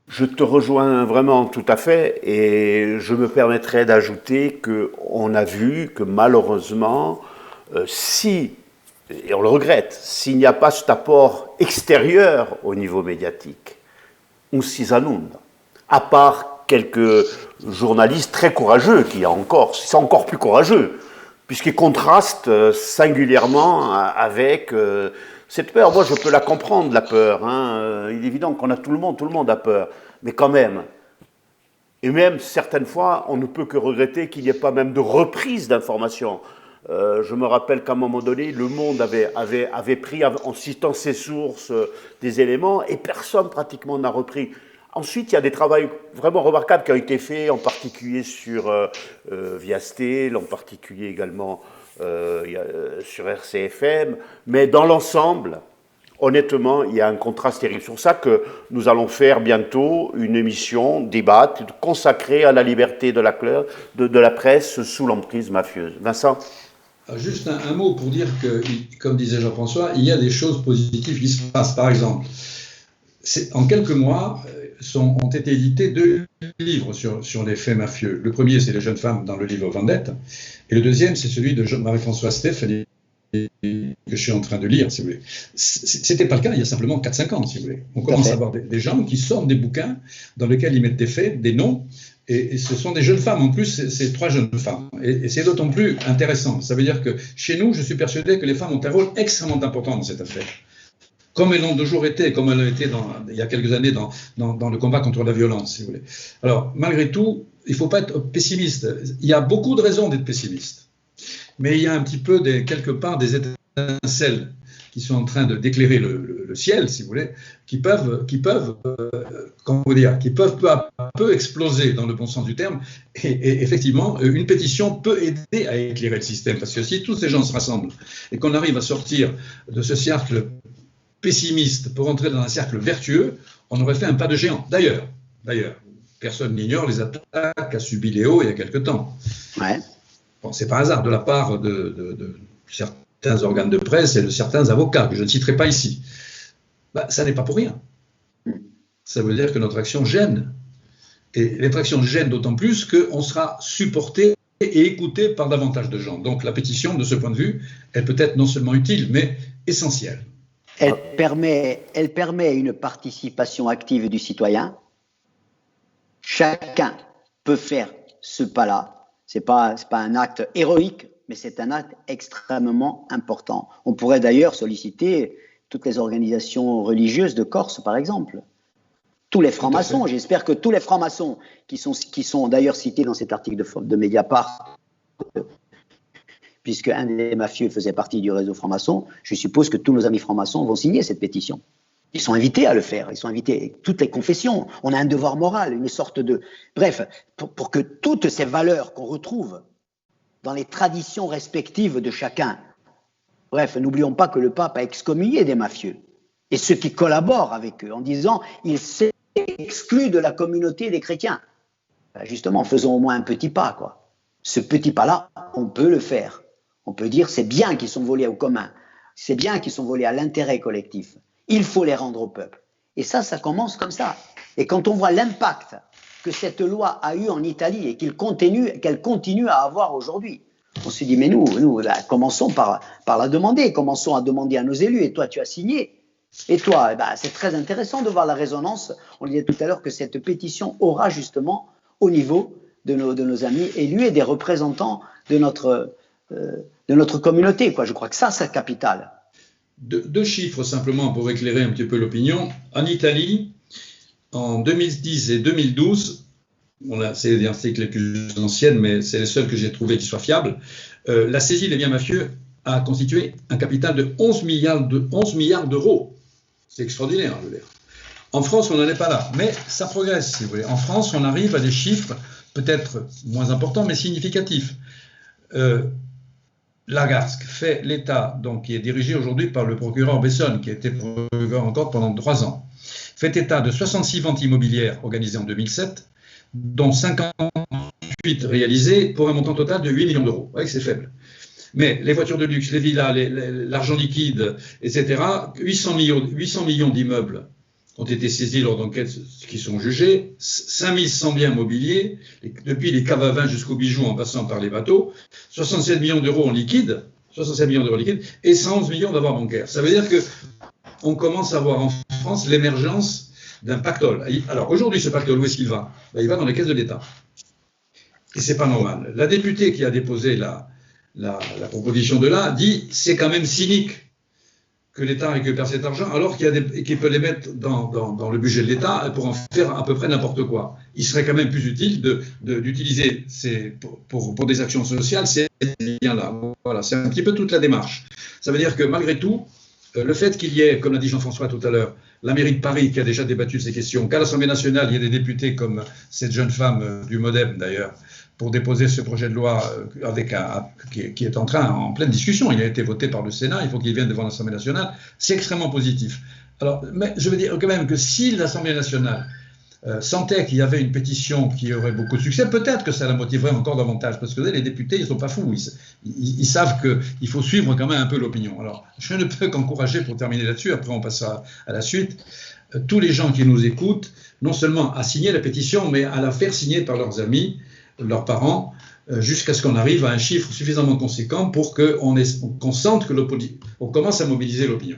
Je te rejoins vraiment tout à fait et je me permettrai d'ajouter qu'on a vu que malheureusement, et on le regrette, s'il n'y a pas cet apport extérieur au niveau médiatique, on s'y annonce. À part quelques journalistes très courageux, c'est encore plus courageux, puisqu'ils contrastent singulièrement avec cette peur. Moi, je peux la comprendre, la peur. Hein. Il est évident qu'on a tout le monde a peur. Mais quand même, et même certaines fois, on ne peut que regretter qu'il n'y ait pas même de reprise d'informations. Je me rappelle qu'à un moment donné, Le Monde avait pris, en citant ses sources, des éléments, et personne pratiquement n'a repris. Ensuite, il y a des travaux vraiment remarquables qui ont été faits, en particulier sur Viastel, en particulier également sur RCFM, mais dans l'ensemble, honnêtement, il y a un contraste terrible. C'est pour ça que nous allons faire bientôt une émission, débat, consacrée à la liberté de la presse sous l'emprise mafieuse. Vincent ? Juste un mot pour dire que, comme disait Jean-François, il y a des choses positives qui se passent. Par exemple, en quelques mois, ont été édités 2 livres sur les faits mafieux. Le premier, c'est Les jeunes femmes dans le livre Vendette, et le deuxième, c'est celui de Marie-Françoise Stéphanie, que je suis en train de lire, si vous voulez. C'était pas le cas il y a simplement 4-5 ans, si vous voulez. On commence à avoir des gens qui sortent des bouquins dans lesquels ils mettent des faits, des noms, et ce sont des jeunes femmes. En plus, c'est 3 jeunes femmes. Et c'est d'autant plus intéressant. Ça veut dire que chez nous, je suis persuadé que les femmes ont un rôle extrêmement important dans cette affaire. Comme elles l'ont toujours été, comme elles l'ont été il y a quelques années dans le combat contre la violence, si vous voulez. Alors, malgré tout, il ne faut pas être pessimiste. Il y a beaucoup de raisons d'être pessimiste. Mais il y a un petit peu, quelque part, des étincelles qui sont en train d'éclairer le ciel, si vous voulez, qui peuvent peu à peu exploser dans le bon sens du terme. Et effectivement, une pétition peut aider à éclairer le système. Parce que si tous ces gens se rassemblent et qu'on arrive à sortir de ce cercle pessimiste pour entrer dans un cercle vertueux, on aurait fait un pas de géant. D'ailleurs, personne n'ignore les attaques qu'a subi Léo il y a quelque temps. Ouais. Bon, c'est pas un hasard de la part de certains organes de presse et de certains avocats, que je ne citerai pas ici. Ça n'est pas pour rien. Ça veut dire que notre action gêne. Et notre action gêne d'autant plus qu'on sera supporté et écouté par davantage de gens. Donc la pétition, de ce point de vue, elle peut être non seulement utile, mais essentielle. Elle permet une participation active du citoyen. Chacun peut faire ce pas-là. C'est pas un acte héroïque, mais c'est un acte extrêmement important. On pourrait d'ailleurs solliciter toutes les organisations religieuses de Corse, par exemple. Tous les francs-maçons, j'espère que tous les francs-maçons qui sont d'ailleurs cités dans cet article de Mediapart, puisque un des mafieux faisait partie du réseau franc-maçon, je suppose que tous nos amis francs-maçons vont signer cette pétition. Ils sont invités à le faire, ils sont invités, toutes les confessions. On a un devoir moral, une sorte de... Bref, pour que toutes ces valeurs qu'on retrouve dans les traditions respectives de chacun, bref, n'oublions pas que le pape a excommunié des mafieux et ceux qui collaborent avec eux en disant il s'est exclu de la communauté des chrétiens. Justement, faisons au moins un petit pas, quoi. Ce petit pas-là, on peut le faire. On peut dire c'est bien qu'ils sont volés au commun, c'est bien qu'ils sont volés à l'intérêt collectif. Il faut les rendre au peuple. Et ça commence comme ça. Et quand on voit l'impact que cette loi a eu en Italie et qu'elle continue à avoir aujourd'hui, on se dit mais nous là, commençons par la demander, commençons à demander à nos élus. Et toi, tu as signé. Et toi, c'est très intéressant de voir la résonance. On disait tout à l'heure que cette pétition aura justement au niveau de nos amis élus et des représentants de notre communauté, quoi. Je crois que ça, c'est capital. 2 chiffres simplement pour éclairer un petit peu l'opinion. En Italie, en 2010 et 2012, c'est les articles les plus anciennes, mais c'est les seuls que j'ai trouvés qui soient fiables, la saisie des biens mafieux a constitué un capital de 11 milliards d'euros. C'est extraordinaire, je veux dire. En France, on n'en est pas là, mais ça progresse, si vous voulez. En France, on arrive à des chiffres peut-être moins importants, mais significatifs. L'AGASC fait l'État, donc qui est dirigé aujourd'hui par le procureur Besson, qui a été procureur encore pendant 3 ans, fait état de 66 ventes immobilières organisées en 2007, dont 58 réalisées pour un montant total de 8 millions d'euros. Vous voyez que c'est faible. Mais les voitures de luxe, les villas, l'argent liquide, etc., 800 millions d'immeubles ont été saisis lors d'enquêtes qui sont jugées, 5100 biens mobiliers, depuis les caves à vin jusqu'aux bijoux en passant par les bateaux, 67 millions d'euros en liquide, 67 millions d'euros liquide, et 111 millions d'avoirs bancaires. Ça veut dire que on commence à voir en France l'émergence d'un pactole. Alors aujourd'hui, ce pactole, où est-ce qu'il va? Il va dans les caisses de l'État. Et c'est pas normal. La députée qui a déposé la proposition de là dit c'est quand même cynique que l'État récupère cet argent alors qu'il peut les mettre dans le budget de l'État pour en faire à peu près n'importe quoi. Il serait quand même plus utile d'utiliser pour des actions sociales ces biens-là. Voilà, c'est un petit peu toute la démarche. Ça veut dire que malgré tout, le fait qu'il y ait, comme l'a dit Jean-François tout à l'heure, la mairie de Paris qui a déjà débattu de ces questions, qu'à l'Assemblée nationale, il y ait des députés comme cette jeune femme du MoDem d'ailleurs, pour déposer ce projet de loi qui est en pleine discussion. Il a été voté par le Sénat, il faut qu'il vienne devant l'Assemblée nationale. C'est extrêmement positif. Alors, mais je veux dire quand même que si l'Assemblée nationale sentait qu'il y avait une pétition qui aurait beaucoup de succès, peut-être que ça la motiverait encore davantage, parce que les députés, ils ne sont pas fous, ils savent qu'il faut suivre quand même un peu l'opinion. Alors, je ne peux qu'encourager, pour terminer là-dessus, après on passera à la suite, tous les gens qui nous écoutent, non seulement à signer la pétition, mais à la faire signer par leurs amis, leurs parents, jusqu'à ce qu'on arrive à un chiffre suffisamment conséquent pour qu'on sente qu'on commence à mobiliser l'opinion.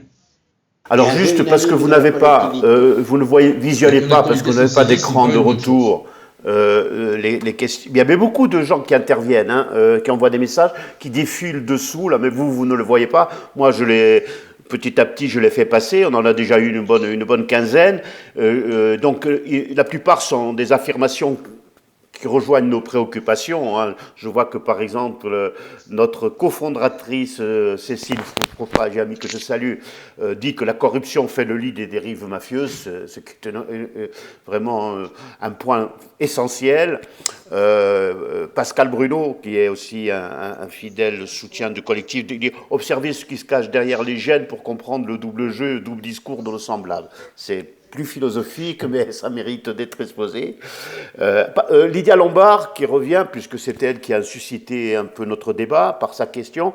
Alors juste parce que vous n'avez pas, vous ne visionnez pas parce que vous n'avez pas d'écran de retour. Les questions. Il y avait beaucoup de gens qui interviennent, qui envoient des messages, qui défilent dessous. Là, mais vous ne le voyez pas. Moi, petit à petit, je l'ai fait passer. On en a déjà eu une bonne quinzaine. Donc, la plupart sont des affirmations qui rejoignent nos préoccupations. Hein. Je vois que, par exemple, notre cofondatrice Cécile Froufragiami, que je salue, dit que la corruption fait le lit des dérives mafieuses, ce qui est vraiment un point essentiel. Pascal Bruno, qui est aussi un fidèle soutien du collectif, dit « Observez ce qui se cache derrière les gènes pour comprendre le double jeu, le double discours de nos semblables ». C'est plus philosophique, mais ça mérite d'être exposé. Lydia Lombard, qui revient, puisque c'est elle qui a suscité un peu notre débat par sa question,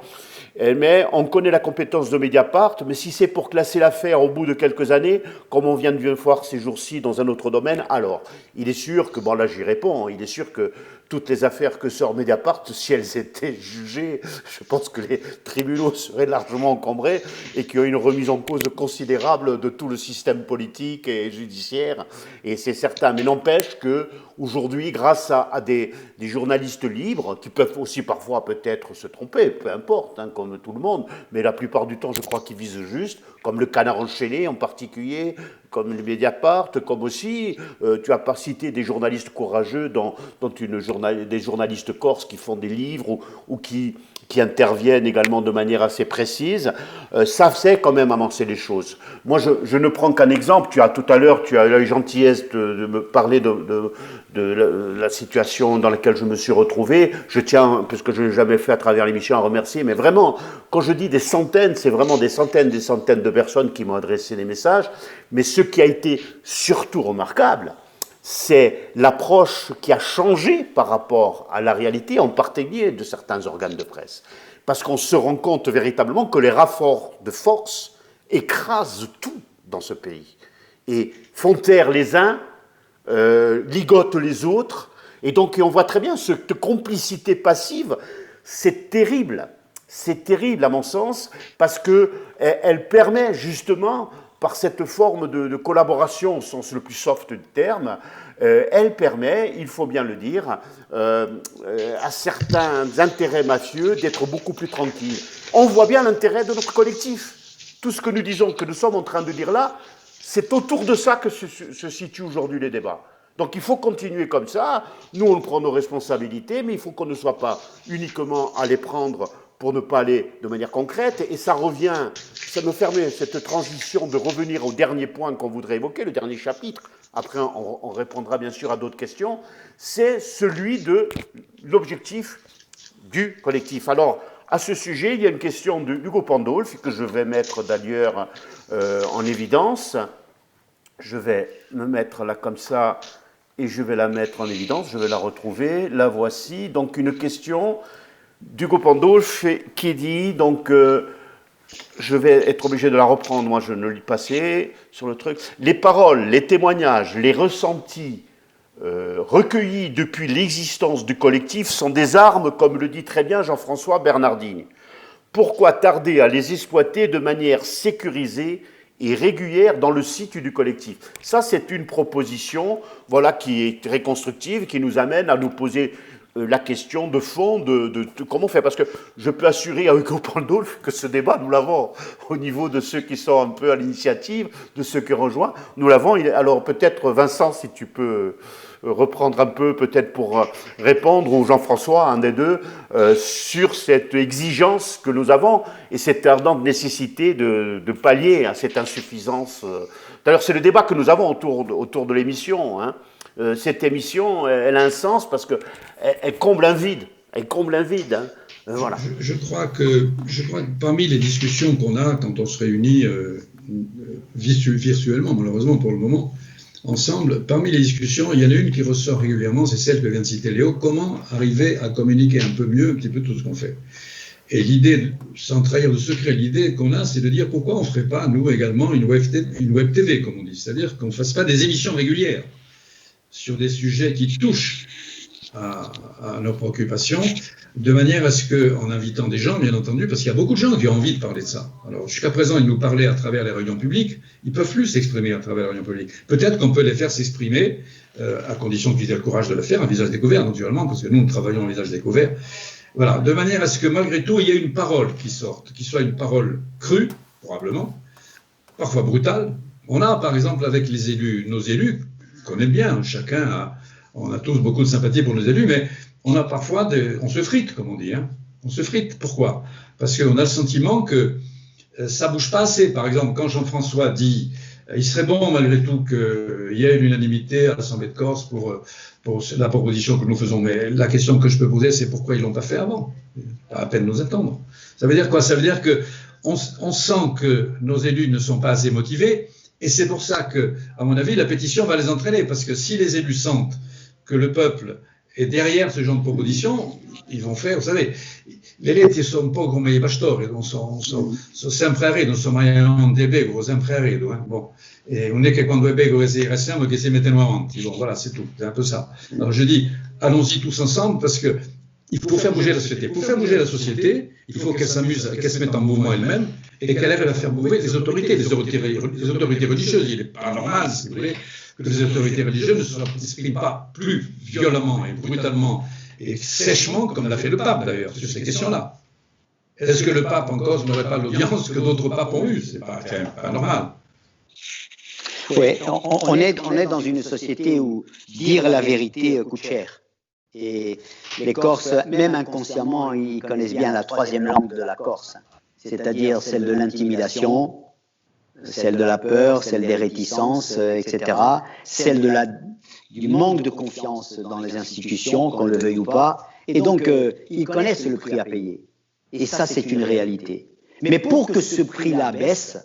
elle met « On connaît la compétence de Mediapart, mais si c'est pour classer l'affaire au bout de quelques années, comme on vient de voir ces jours-ci dans un autre domaine, alors, il est sûr que, bon là j'y réponds, il est sûr que toutes les affaires que sort Mediapart, si elles étaient jugées, je pense que les tribunaux seraient largement encombrés et qu'il y a une remise en cause considérable de tout le système politique et judiciaire, et c'est certain. Mais n'empêche qu'aujourd'hui, grâce à des journalistes libres, qui peuvent aussi parfois peut-être se tromper, peu importe, hein, comme tout le monde, mais la plupart du temps, je crois qu'ils visent juste, comme le Canard enchaîné en particulier, comme le Mediapart, comme aussi, tu as pas cité des journalistes courageux, des journalistes corses qui font des livres ou qui interviennent également de manière assez précise, ça sait quand même avancer les choses. Moi, je ne prends qu'un exemple. Tout à l'heure, tu as eu la gentillesse de me parler de la situation dans laquelle je me suis retrouvé. Je tiens, parce que je ne l'ai jamais fait à travers l'émission, à remercier, mais vraiment, quand je dis des centaines, c'est vraiment des centaines de personnes qui m'ont adressé des messages. Mais ce qui a été surtout remarquable, c'est l'approche qui a changé par rapport à la réalité, en particulier de certains organes de presse. Parce qu'on se rend compte véritablement que les rapports de force écrasent tout dans ce pays. Et font taire les uns, ligotent les autres. Et donc on voit très bien cette complicité passive, c'est terrible. C'est terrible à mon sens, parce qu'elle permet justement, par cette forme de collaboration, au sens le plus soft du terme, elle permet, il faut bien le dire, à certains intérêts mafieux d'être beaucoup plus tranquilles. On voit bien l'intérêt de notre collectif. Tout ce que nous disons, que nous sommes en train de dire là, c'est autour de ça que se situent aujourd'hui les débats. Donc il faut continuer comme ça. Nous, on prend nos responsabilités, mais il faut qu'on ne soit pas uniquement à les prendre pour ne pas aller de manière concrète, et ça me permet cette transition de revenir au dernier point qu'on voudrait évoquer, le dernier chapitre, après on répondra bien sûr à d'autres questions, c'est celui de l'objectif du collectif. Alors, à ce sujet, il y a une question d'Hugo Pandolf, que je vais mettre d'ailleurs en évidence. Je vais me mettre là comme ça, et je vais la mettre en évidence, je vais la retrouver, la voici. Donc une question d'Hugo Pandolf qui dit, donc je vais être obligé de la reprendre, moi je ne lis pas assez sur le truc. Les paroles, les témoignages, les ressentis recueillis depuis l'existence du collectif sont des armes, comme le dit très bien Jean-François Bernardini. Pourquoi tarder à les exploiter de manière sécurisée et régulière dans le site du collectif? Ça, c'est une proposition, voilà, qui est très constructive, qui nous amène à nous poser la question de fond de comment on fait. Parce que je peux assurer à Hugo Pandolf que ce débat, nous l'avons au niveau de ceux qui sont un peu à l'initiative, de ceux qui rejoignent, nous l'avons. Alors peut-être, Vincent, si tu peux reprendre un peu, peut-être pour répondre, ou Jean-François, un des deux, sur cette exigence que nous avons et cette ardente nécessité de pallier à cette insuffisance. D'ailleurs, c'est le débat que nous avons autour de l'émission, hein. Cette émission, elle a un sens parce qu'elle comble un vide. Elle comble un vide. Hein. Voilà. Je crois que parmi les discussions qu'on a quand on se réunit virtuellement, malheureusement pour le moment, ensemble, parmi les discussions, il y en a une qui ressort régulièrement, c'est celle que vient de citer Léo. Comment arriver à communiquer un peu mieux un petit peu tout ce qu'on fait? Et l'idée, sans trahir de secret, l'idée qu'on a, c'est de dire pourquoi on ne ferait pas, nous également, une web TV, comme on dit. C'est-à-dire qu'on ne fasse pas des émissions régulières sur des sujets qui touchent à nos préoccupations, de manière à ce que, en invitant des gens, bien entendu, parce qu'il y a beaucoup de gens qui ont envie de parler de ça. Alors, jusqu'à présent, ils nous parlaient à travers les réunions publiques, ils ne peuvent plus s'exprimer à travers les réunions publiques. Peut-être qu'on peut les faire s'exprimer, à condition qu'ils aient le courage de le faire, à visage découvert, naturellement, parce que nous travaillons à visage découvert. Voilà, de manière à ce que, malgré tout, il y ait une parole qui sorte, qui soit une parole crue, probablement, parfois brutale. On a, par exemple, avec les élus, nos élus, qu'on aime bien, on a tous beaucoup de sympathie pour nos élus, mais on a parfois on se frite, comme on dit, hein. On se frite. Pourquoi? Parce qu'on a le sentiment que ça bouge pas assez. Par exemple, quand Jean-François dit il serait bon, malgré tout, qu'il y ait une unanimité à l'Assemblée de Corse pour la proposition que nous faisons. Mais la question que je peux poser, c'est pourquoi ils l'ont pas fait avant? Pas à peine nous attendre. Ça veut dire quoi? Ça veut dire que on sent que nos élus ne sont pas assez motivés. Et c'est pour ça que, à mon avis, la pétition va les entraîner. Parce que si les élus sentent que le peuple est derrière ce genre de proposition, ils vont faire, vous savez, le eletti sono un po' come i pastori, sono sempre a redo, sono des pecore, sempre a redo. Bon. Et on n'est que quand les pecore si rassemblent che si mettono avanti. Bon, voilà, c'est tout. C'est un peu ça. Alors je dis, allons-y tous ensemble parce que il faut faire bouger la société. Pour faire bouger la société, il faut qu'elle s'amuse, qu'elle se mette en mouvement elle-même et qu'elle arrive à faire bouger les autorités religieuses. Il n'est pas normal, si vous voulez, que les autorités religieuses ne s'expriment pas plus violemment et brutalement et sèchement, comme l'a fait le pape d'ailleurs, sur ces questions-là. Est-ce que le pape en cause n'aurait pas l'audience que d'autres papes ont eue? C'est pas normal. Oui, on est dans une société où dire la vérité coûte cher. Et les Corses, même inconsciemment, ils connaissent bien la troisième langue de la Corse, c'est-à-dire celle de l'intimidation, celle de la peur, celle des réticences, etc., celle du manque de confiance dans les institutions, qu'on le veuille ou pas. Et donc, ils connaissent le prix à payer. Et ça, c'est une réalité. Mais pour que ce prix-là baisse,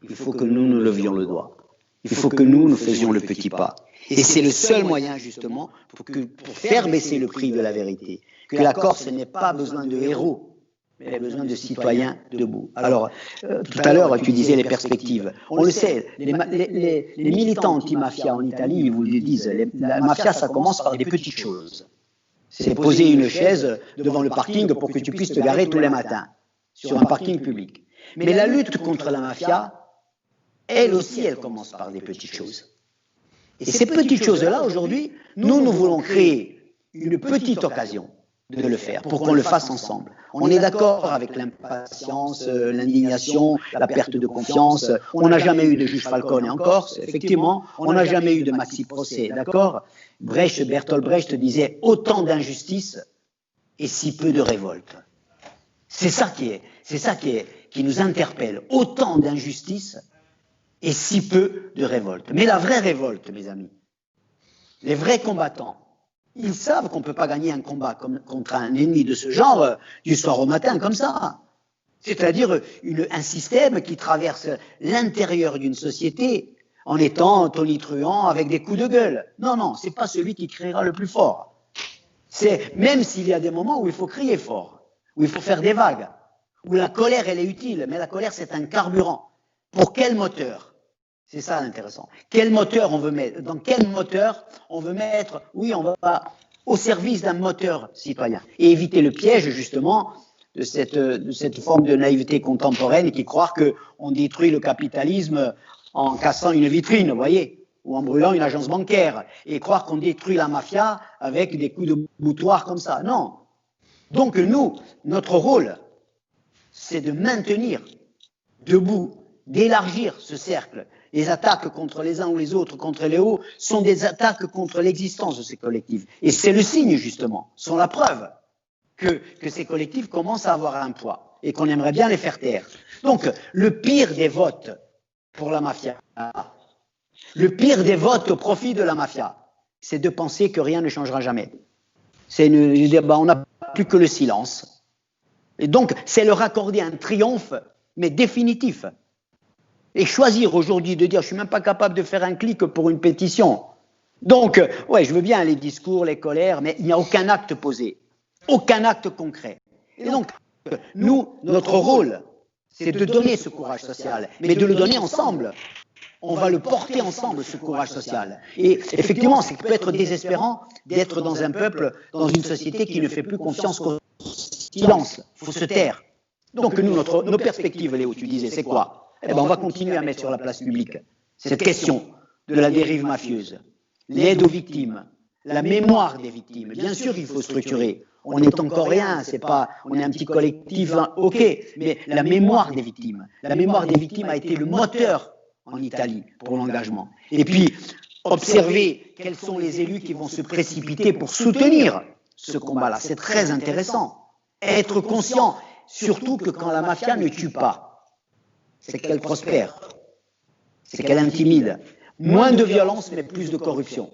il faut que nous levions le doigt. Il faut que nous faisions le petit pas. Et c'est le seul moyen, justement, pour faire baisser le prix de la vérité. Que la Corse n'ait pas besoin de héros, mais elle a besoin de citoyens debout. Alors, tout à l'heure, tu disais les perspectives. On le sait, les militants anti-mafia en Italie, ils vous le disent, la mafia, ça commence par des petites choses. C'est poser une chaise devant le parking pour que tu puisses te garer tous les matins, sur un parking public. Mais la lutte contre la mafia, elle aussi, elle commence par des petites choses. Et ces petites choses-là, aujourd'hui, nous voulons créer une petite occasion de le faire, pour qu'on le fasse ensemble. On est d'accord avec l'impatience, l'indignation, la perte de confiance. On n'a jamais eu de juge Falcone en Corse, effectivement. On n'a jamais eu de maxi procès, d'accord? Bertolt Brecht disait autant d'injustice et si peu de révolte. C'est ça qui nous interpelle. Autant d'injustice et si peu de révolte. Mais la vraie révolte, mes amis, les vrais combattants, ils savent qu'on ne peut pas gagner un combat contre un ennemi de ce genre du soir au matin, comme ça. C'est-à-dire un système qui traverse l'intérieur d'une société en étant tonitruant avec des coups de gueule. Non, c'est pas celui qui criera le plus fort. C'est même s'il y a des moments où il faut crier fort, où il faut faire des vagues, où la colère, elle est utile, mais la colère, c'est un carburant. Pour quel moteur? C'est ça l'intéressant. Quel moteur on veut mettre? Dans quel moteur on veut mettre? Oui, on va au service d'un moteur citoyen. Et éviter le piège, justement, de cette forme de naïveté contemporaine qui croit qu'on détruit le capitalisme en cassant une vitrine, vous voyez, ou en brûlant une agence bancaire, et croire qu'on détruit la mafia avec des coups de boutoir comme ça. Non. Donc nous, notre rôle, c'est de maintenir debout, d'élargir ce cercle. Les attaques contre les uns ou les autres, contre les hauts, sont des attaques contre l'existence de ces collectifs. Et c'est le signe, justement, sont la preuve que ces collectifs commencent à avoir un poids et qu'on aimerait bien les faire taire. Donc, le pire des votes pour la mafia, le pire des votes au profit de la mafia, c'est de penser que rien ne changera jamais. On n'a plus que le silence. Et donc, c'est leur accorder un triomphe, mais définitif. Et choisir aujourd'hui de dire, je ne suis même pas capable de faire un clic pour une pétition. Donc, ouais, je veux bien les discours, les colères, mais il n'y a aucun acte posé, aucun acte concret. Et donc, nous, notre rôle, c'est de donner ce courage social, mais de le donner ensemble. On va le porter ensemble, ce courage social. Et effectivement, c'est peut être désespérant d'être dans un peuple, dans une société qui ne fait plus confiance qu'au silence. Il faut se taire. Donc nous, nos perspectives, Léo, tu disais, c'est quoi? Eh bien, on va continuer à mettre sur la place publique cette question de la dérive mafieuse, l'aide aux victimes, la mémoire des victimes. Bien sûr, il faut structurer. On n'est encore rien, on est un petit collectif, ok, mais la mémoire des victimes. La mémoire des victimes a été le moteur en Italie pour l'engagement. Et puis, observer quels sont les élus qui vont se précipiter pour soutenir ce combat-là. C'est très intéressant. Être conscient, surtout que quand la mafia ne tue pas, c'est qu'elle prospère, c'est qu'elle intimide. Moins de violence, mais plus de corruption.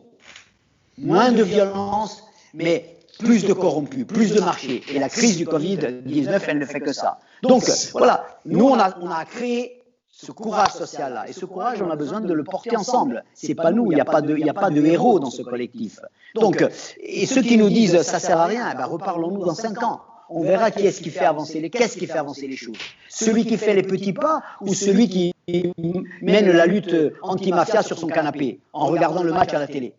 Moins de violence, mais plus de corrompus, plus de marchés. Et la crise du Covid-19, elle ne fait que ça. Donc, voilà, nous, on a créé ce courage social-là. Et ce courage, on a besoin de le porter ensemble. C'est pas nous, il n'y a pas de héros dans ce collectif. Donc, et ceux qui nous disent ça sert à rien, reparlons-nous dans 5 ans. On verra qu'est-ce qui fait avancer les choses. Celui qui fait les petits pas ou celui qui mène la lutte anti-mafia sur son canapé en regardant le match à la télé.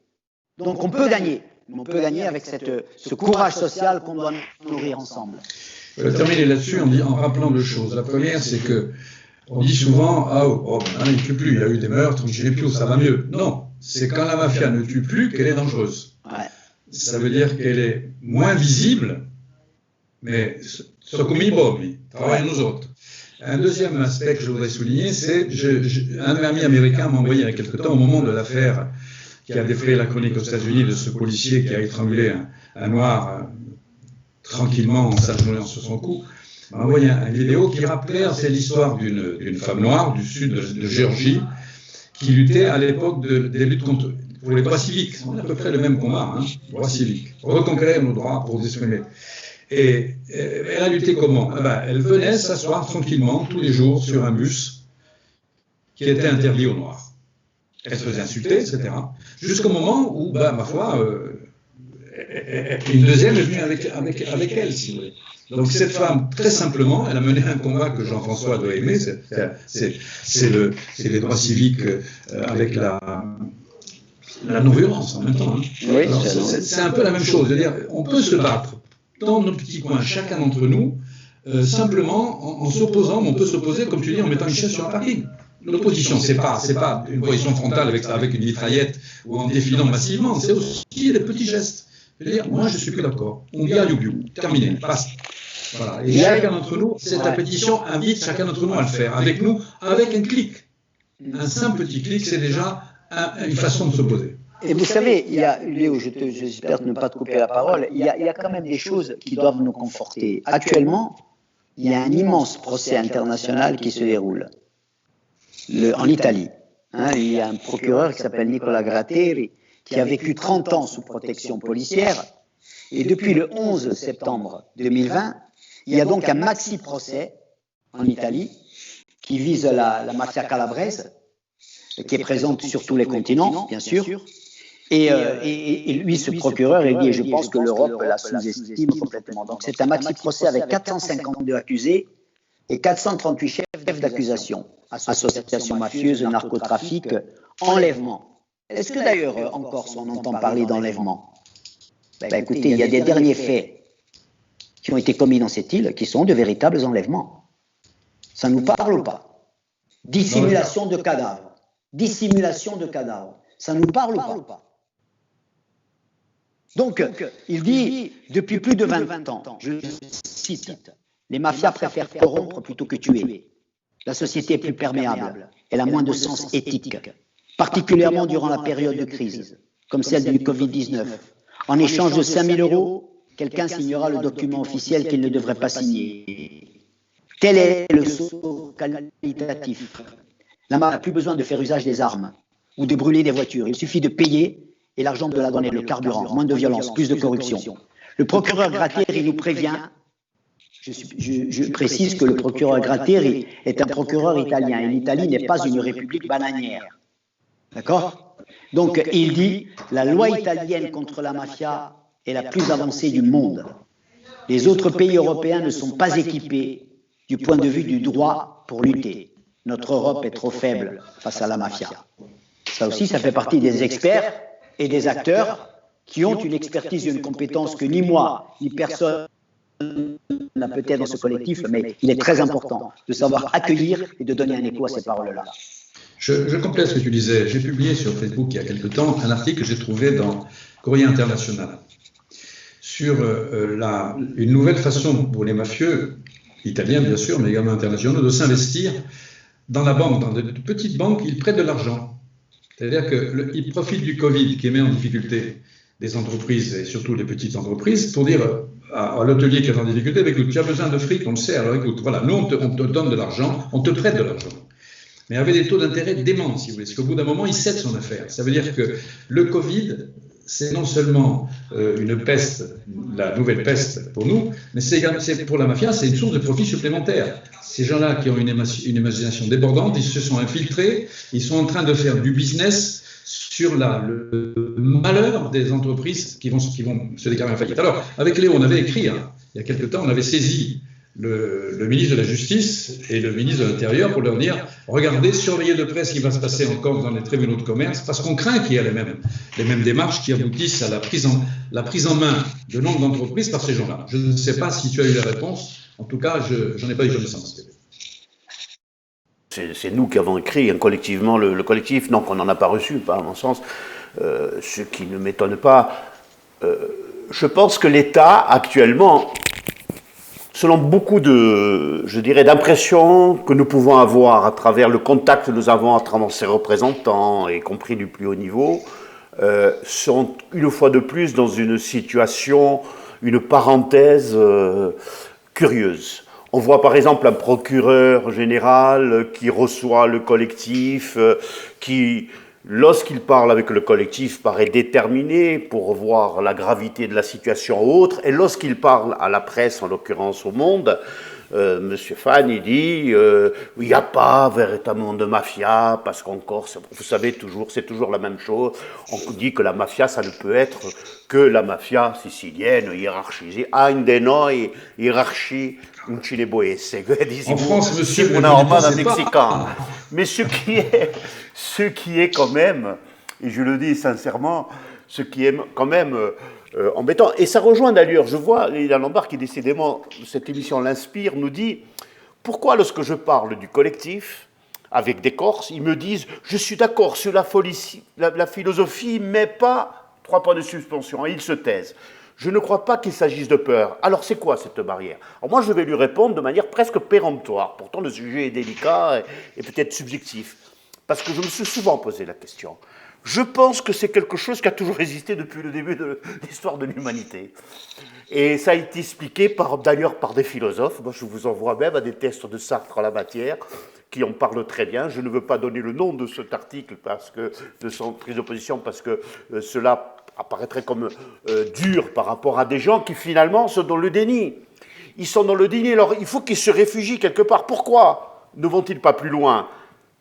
Donc on peut gagner, mais on peut gagner avec ce courage social qu'on doit nourrir ensemble. Je vais terminer là-dessus en rappelant 2 choses. La première, c'est que on dit souvent il ne tue plus, il y a eu des meurtres, il ne tue plus, ça va mieux. Non, c'est quand la mafia ne tue plus qu'elle est dangereuse. Ouais. Ça veut dire qu'elle est moins visible, mais ce comme i bombi, travaillent nous autres. Un deuxième aspect que je voudrais souligner, c'est un ami américain m'a envoyé il y a quelque temps, au moment de l'affaire qui a défrayé la chronique aux États-Unis de ce policier qui a étranglé un noir tranquillement en s'agenouillant sur son cou, m'a envoyé une vidéo qui rappelait, c'est l'histoire d'une femme noire du sud de Géorgie qui luttait à l'époque des luttes pour les droits civiques. On a à peu près le même combat, droits civiques, reconquérir nos droits pour s'exprimer. Et elle a lutté comment? Elle venait s'asseoir tranquillement tous les jours sur un bus qui était interdit aux Noirs. Elle se faisait insulter, etc. Jusqu'au moment où, ma foi, une deuxième est venue avec elle, si vous voulez. Donc cette femme, très simplement, elle a mené un combat que Jean-François doit aimer, c'est les droits civiques avec la non-violence en même temps. Oui, alors, c'est un peu la même chose. C'est-à-dire, on peut se battre dans nos petits coins, chacun d'entre nous, simplement en s'opposant, mais on peut s'opposer, comme tu dis, en mettant une chaise sur un parking. L'opposition, c'est pas une position frontale avec une mitraillette ou en défilant massivement, c'est aussi des petits gestes. C'est-à-dire, moi, je suis plus d'accord. On dit à you, terminé, passe. Voilà. Et chacun d'entre nous, cette pétition invite chacun d'entre nous à le faire, avec nous, avec un clic. Un simple petit clic, c'est déjà une façon de s'opposer. Et vous savez, Léo, j'espère ne pas te couper la parole, il y a quand même des choses qui doivent nous conforter. Actuellement, il y a un immense procès international qui se déroule en Italie. Il y a un procureur qui s'appelle Nicola Gratteri, qui a vécu 30 ans sous protection policière. Et depuis le 11 septembre 2020, il y a donc un maxi-procès en Italie qui vise la mafia calabraise, qui est présente sur tous les continents, bien sûr. Et lui, ce procureur, il dit, et je pense que l'Europe la sous-estime complètement. Donc c'est un maxi-procès avec 452 accusés et 438 chefs d'accusation, associations mafieuses, narcotrafic, enlèvement. Est-ce que d'ailleurs, en Corse, on entend parler d'enlèvement? Écoutez, il y a des derniers faits qui ont été commis dans cette île qui sont de véritables enlèvements. Ça nous parle ou pas? Dissimulation de cadavres. Dissimulation de cadavres. Ça nous parle ou pas? Donc, il dit, depuis plus de 20 ans, je cite, les mafias préfèrent corrompre plutôt que tuer. La société est plus perméable, elle a moins de sens éthique, particulièrement durant la période de crise, comme celle du Covid-19. En échange de 5 000 €, quelqu'un signera le document officiel qu'il ne devrait pas signer. Tel est le saut qualitatif. La mafia n'a plus besoin de faire usage des armes ou de brûler des voitures. Il suffit de payer et l'argent de la donner, le carburant, moins de violence, plus de corruption. Le procureur Gratteri nous prévient, je précise que le procureur Gratteri est un procureur italien et l'Italie n'est pas une république bananière. D'accord? Donc il dit, la loi italienne contre la mafia est la plus avancée du monde. Les autres pays européens ne sont pas équipés du point de vue du droit pour lutter. Notre Europe est trop faible face à la mafia. Ça aussi, ça fait partie des experts et des acteurs qui ont une expertise et une compétence que ni moi, ni personne n'a peut-être dans ce collectif, mais il est très important de savoir accueillir et de donner un écho à ces paroles-là. Je complète ce que tu disais. J'ai publié sur Facebook il y a quelque temps un article que j'ai trouvé dans Courrier International sur une nouvelle façon pour les mafieux, italiens bien sûr, mais également internationaux, de s'investir dans la banque, dans de petites banques. Ils prêtent de l'argent. C'est-à-dire qu'ils profitent du Covid qui met en difficulté des entreprises, et surtout les petites entreprises, pour dire à l'hôtelier qui est en difficulté, écoute, tu as besoin de fric, on le sait, alors écoute, voilà, nous on te donne de l'argent, on te prête de l'argent. Mais avec des taux d'intérêt déments, si vous voulez, parce qu'au bout d'un moment, il cède son affaire. Ça veut dire que le Covid, c'est non seulement une peste, la nouvelle peste pour nous, mais c'est pour la mafia, c'est une source de profit supplémentaire. Ces gens-là qui ont une imagination débordante, ils se sont infiltrés, ils sont en train de faire du business sur le malheur des entreprises qui vont se déclarer en faillite. Alors, avec Léo, on avait écrit, il y a quelque temps, on avait saisi le ministre de la Justice et le ministre de l'Intérieur pour leur dire « Regardez, surveillez de près ce qui va se passer encore dans les tribunaux de commerce, parce qu'on craint qu'il y ait les mêmes démarches qui aboutissent à la prise en main de nombre d'entreprises par ces gens-là. » Je ne sais pas si tu as eu la réponse, en tout cas, je n'en ai pas eu connaissance. C'est nous qui avons écrit collectivement le collectif, non qu'on n'en a pas reçu, pas à mon sens, ce qui ne m'étonne pas. Je pense que l'État, actuellement, selon beaucoup d'impressions que nous pouvons avoir à travers le contact que nous avons à travers ses représentants, y compris du plus haut niveau, sont une fois de plus dans une situation, une parenthèse curieuse. On voit par exemple un procureur général qui reçoit le collectif, qui, lorsqu'il parle avec le collectif, paraît déterminé pour voir la gravité de la situation autre, et lorsqu'il parle à la presse, en l'occurrence au Monde, M. Fan, il dit il n'y a pas véritablement de mafia, parce qu'en Corse, vous savez, c'est toujours la même chose. On dit que la mafia, ça ne peut être que la mafia sicilienne, hiérarchisée. Un des noms, hiérarchie, un cineboese. En France, monsieur, on a un mexicain. Mais ce qui est quand même, et je le dis sincèrement, ce qui est quand même embêtant. Et ça rejoint d'ailleurs, je vois, Léa Lombard, qui décidément, cette émission l'inspire, nous dit, pourquoi lorsque je parle du collectif, avec des Corses, ils me disent, je suis d'accord sur la philosophie, mais pas 3 points de suspension, et ils se taisent. Je ne crois pas qu'il s'agisse de peur. Alors c'est quoi cette barrière? Alors moi je vais lui répondre de manière presque péremptoire, pourtant le sujet est délicat et peut-être subjectif, parce que je me suis souvent posé la question. Je pense que c'est quelque chose qui a toujours existé depuis le début de l'histoire de l'humanité. Et ça a été expliqué d'ailleurs par des philosophes. Moi, je vous envoie même à des textes de Sartre en la matière, qui en parlent très bien. Je ne veux pas donner le nom de cet article, de son prise de position, parce que cela apparaîtrait comme dur par rapport à des gens qui finalement sont dans le déni. Ils sont dans le déni, alors il faut qu'ils se réfugient quelque part. Pourquoi ne vont-ils pas plus loin?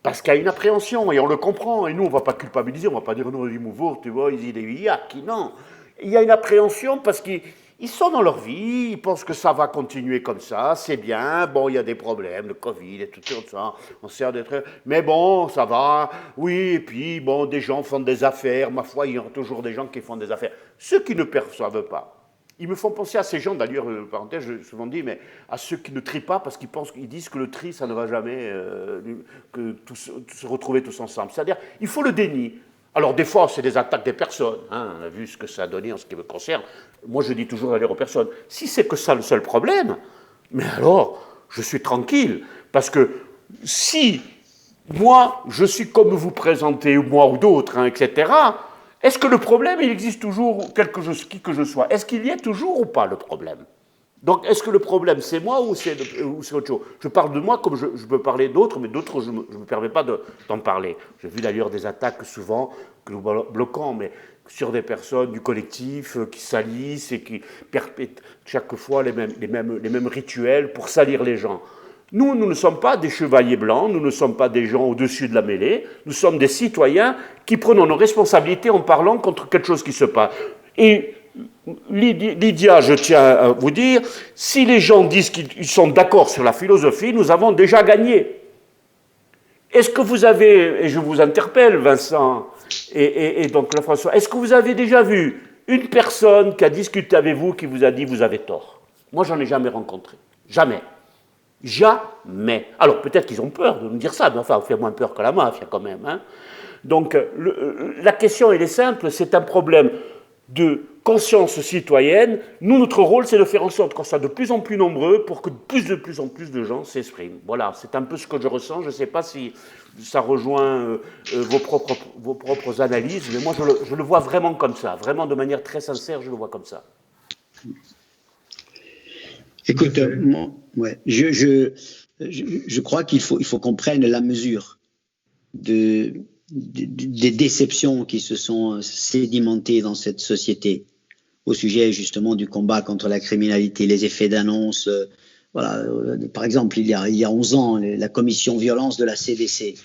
Parce qu'il y a une appréhension, et on le comprend, et nous on ne va pas culpabiliser, on ne va pas dire non, il m'ouvre, tu vois, il y a qui, non. Il y a une appréhension parce qu'ils sont dans leur vie, ils pensent que ça va continuer comme ça, c'est bien, bon, il y a des problèmes, le Covid et tout ça, on sert d'être... Mais bon, ça va, oui, et puis, bon, des gens font des affaires, ma foi, il y a toujours des gens qui font des affaires. Ceux qui ne perçoivent pas, ils me font penser à ces gens, d'ailleurs, parenthèse, je souvent dis, mais à ceux qui ne trient pas parce qu'ils disent que le tri, ça ne va jamais, que se retrouver tous ensemble. C'est-à-dire, il faut le déni. Alors, des fois, c'est des attaques des personnes. Hein, on a vu ce que ça a donné en ce qui me concerne. Moi, je dis toujours à dire aux personnes, si c'est que ça le seul problème, mais alors, je suis tranquille. Parce que si moi, je suis comme vous présentez, ou moi ou d'autres, hein, etc., est-ce que le problème, il existe toujours, qui que je sois? Est-ce qu'il y a toujours ou pas le problème? Donc, est-ce que le problème, c'est moi ou c'est autre chose? Je parle de moi comme je peux parler d'autres, mais d'autres, je ne me permets pas d'en parler. J'ai vu d'ailleurs des attaques souvent, bloquant, mais sur des personnes du collectif qui salissent et qui perpètrent chaque fois les mêmes rituels pour salir les gens. Nous ne sommes pas des chevaliers blancs, nous ne sommes pas des gens au-dessus de la mêlée, nous sommes des citoyens qui prenons nos responsabilités en parlant contre quelque chose qui se passe. Et Lydia, je tiens à vous dire, si les gens disent qu'ils sont d'accord sur la philosophie, nous avons déjà gagné. Est-ce que vous avez, et je vous interpelle, Vincent, et donc François, est-ce que vous avez déjà vu une personne qui a discuté avec vous, qui vous a dit « vous avez tort » ? Moi, j'en ai jamais rencontré. Jamais. Jamais. Alors, peut-être qu'ils ont peur de nous dire ça, mais enfin, on fait moins peur que la mafia quand même. Hein. Donc, la question, elle est simple, c'est un problème de conscience citoyenne. Nous, notre rôle, c'est de faire en sorte qu'on soit de plus en plus nombreux pour que de plus en plus de gens s'expriment. Voilà, c'est un peu ce que je ressens. Je ne sais pas si ça rejoint vos propres analyses, mais moi, je le vois vraiment comme ça. Vraiment, de manière très sincère, je le vois comme ça. Écoute, ouais, je crois qu'il faut qu'on prenne la mesure des déceptions qui se sont sédimentées dans cette société au sujet justement du combat contre la criminalité, les effets d'annonce. Voilà, par exemple, il y a 11 ans, la commission violence de la CDC.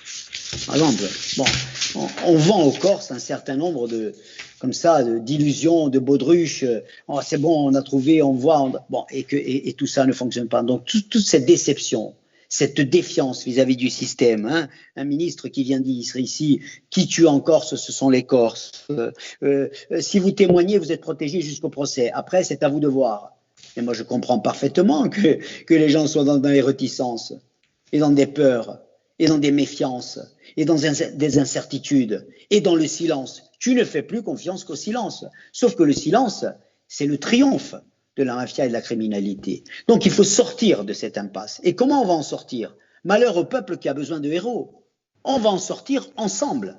Par exemple, bon, on vend aux Corses un certain nombre d'illusions, de baudruches. Oh, c'est bon, on a trouvé, on voit, bon, et tout ça ne fonctionne pas. Donc toute cette déception, cette défiance vis-à-vis du système. Hein. Un ministre qui vient dire ici, qui tue en Corse, ce sont les Corses. Si vous témoignez, vous êtes protégé jusqu'au procès. Après, c'est à vous de voir. Et moi, je comprends parfaitement que les gens soient dans des réticences, et dans des peurs, et dans des méfiances, et dans des incertitudes, et dans le silence. Tu ne fais plus confiance qu'au silence. Sauf que le silence, c'est le triomphe de la mafia et de la criminalité. Donc il faut sortir de cette impasse. Et comment on va en sortir? Malheur au peuple qui a besoin de héros. On va en sortir ensemble.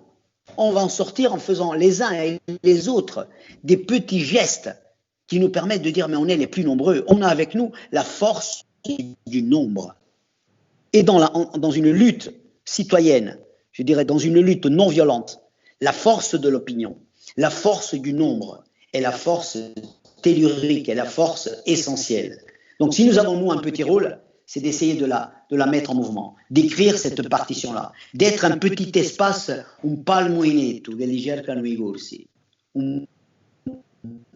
On va en sortir en faisant les uns et les autres des petits gestes qui nous permettent de dire mais on est les plus nombreux. On a avec nous la force du nombre. Et dans une lutte citoyenne, je dirais dans une lutte non violente, la force de l'opinion, la force du nombre est la force tellurique, est la force essentielle. Donc si nous avons nous un petit rôle, c'est d'essayer de la mettre en mouvement, d'écrire cette partition-là, d'être un petit espace, un palmoineto, che li cercano i corsi. Un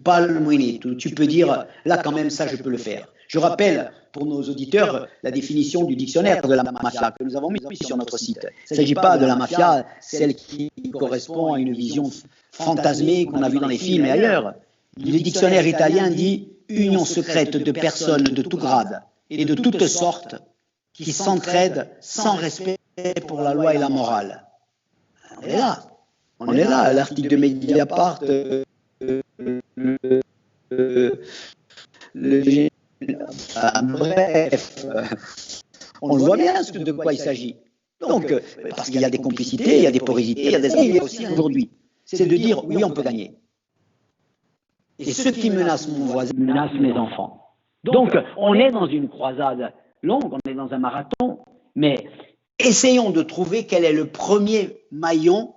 palmoineto, tu peux dire, là quand même ça je peux le faire. Je rappelle pour nos auditeurs la définition du dictionnaire de la mafia que nous avons mis sur notre site. Il ne s'agit pas de la mafia, celle qui correspond à une vision fantasmée qu'on a vue dans les films et ailleurs. Le dictionnaire italien dit « union secrète de personnes de tout grade et de toutes sortes qui s'entraident sans respect pour la loi et la morale ». On est là, l'article de Mediapart, bref, on le voit bien de quoi il s'agit. Donc, parce qu'il y a des complicités, il y a des porosités, il y a aussi aujourd'hui c'est de dire oui, on peut gagner. Et ce qui menace mon voisin menace mes enfants. Donc, on est dans une croisade longue, on est dans un marathon, mais essayons de trouver quel est le premier maillon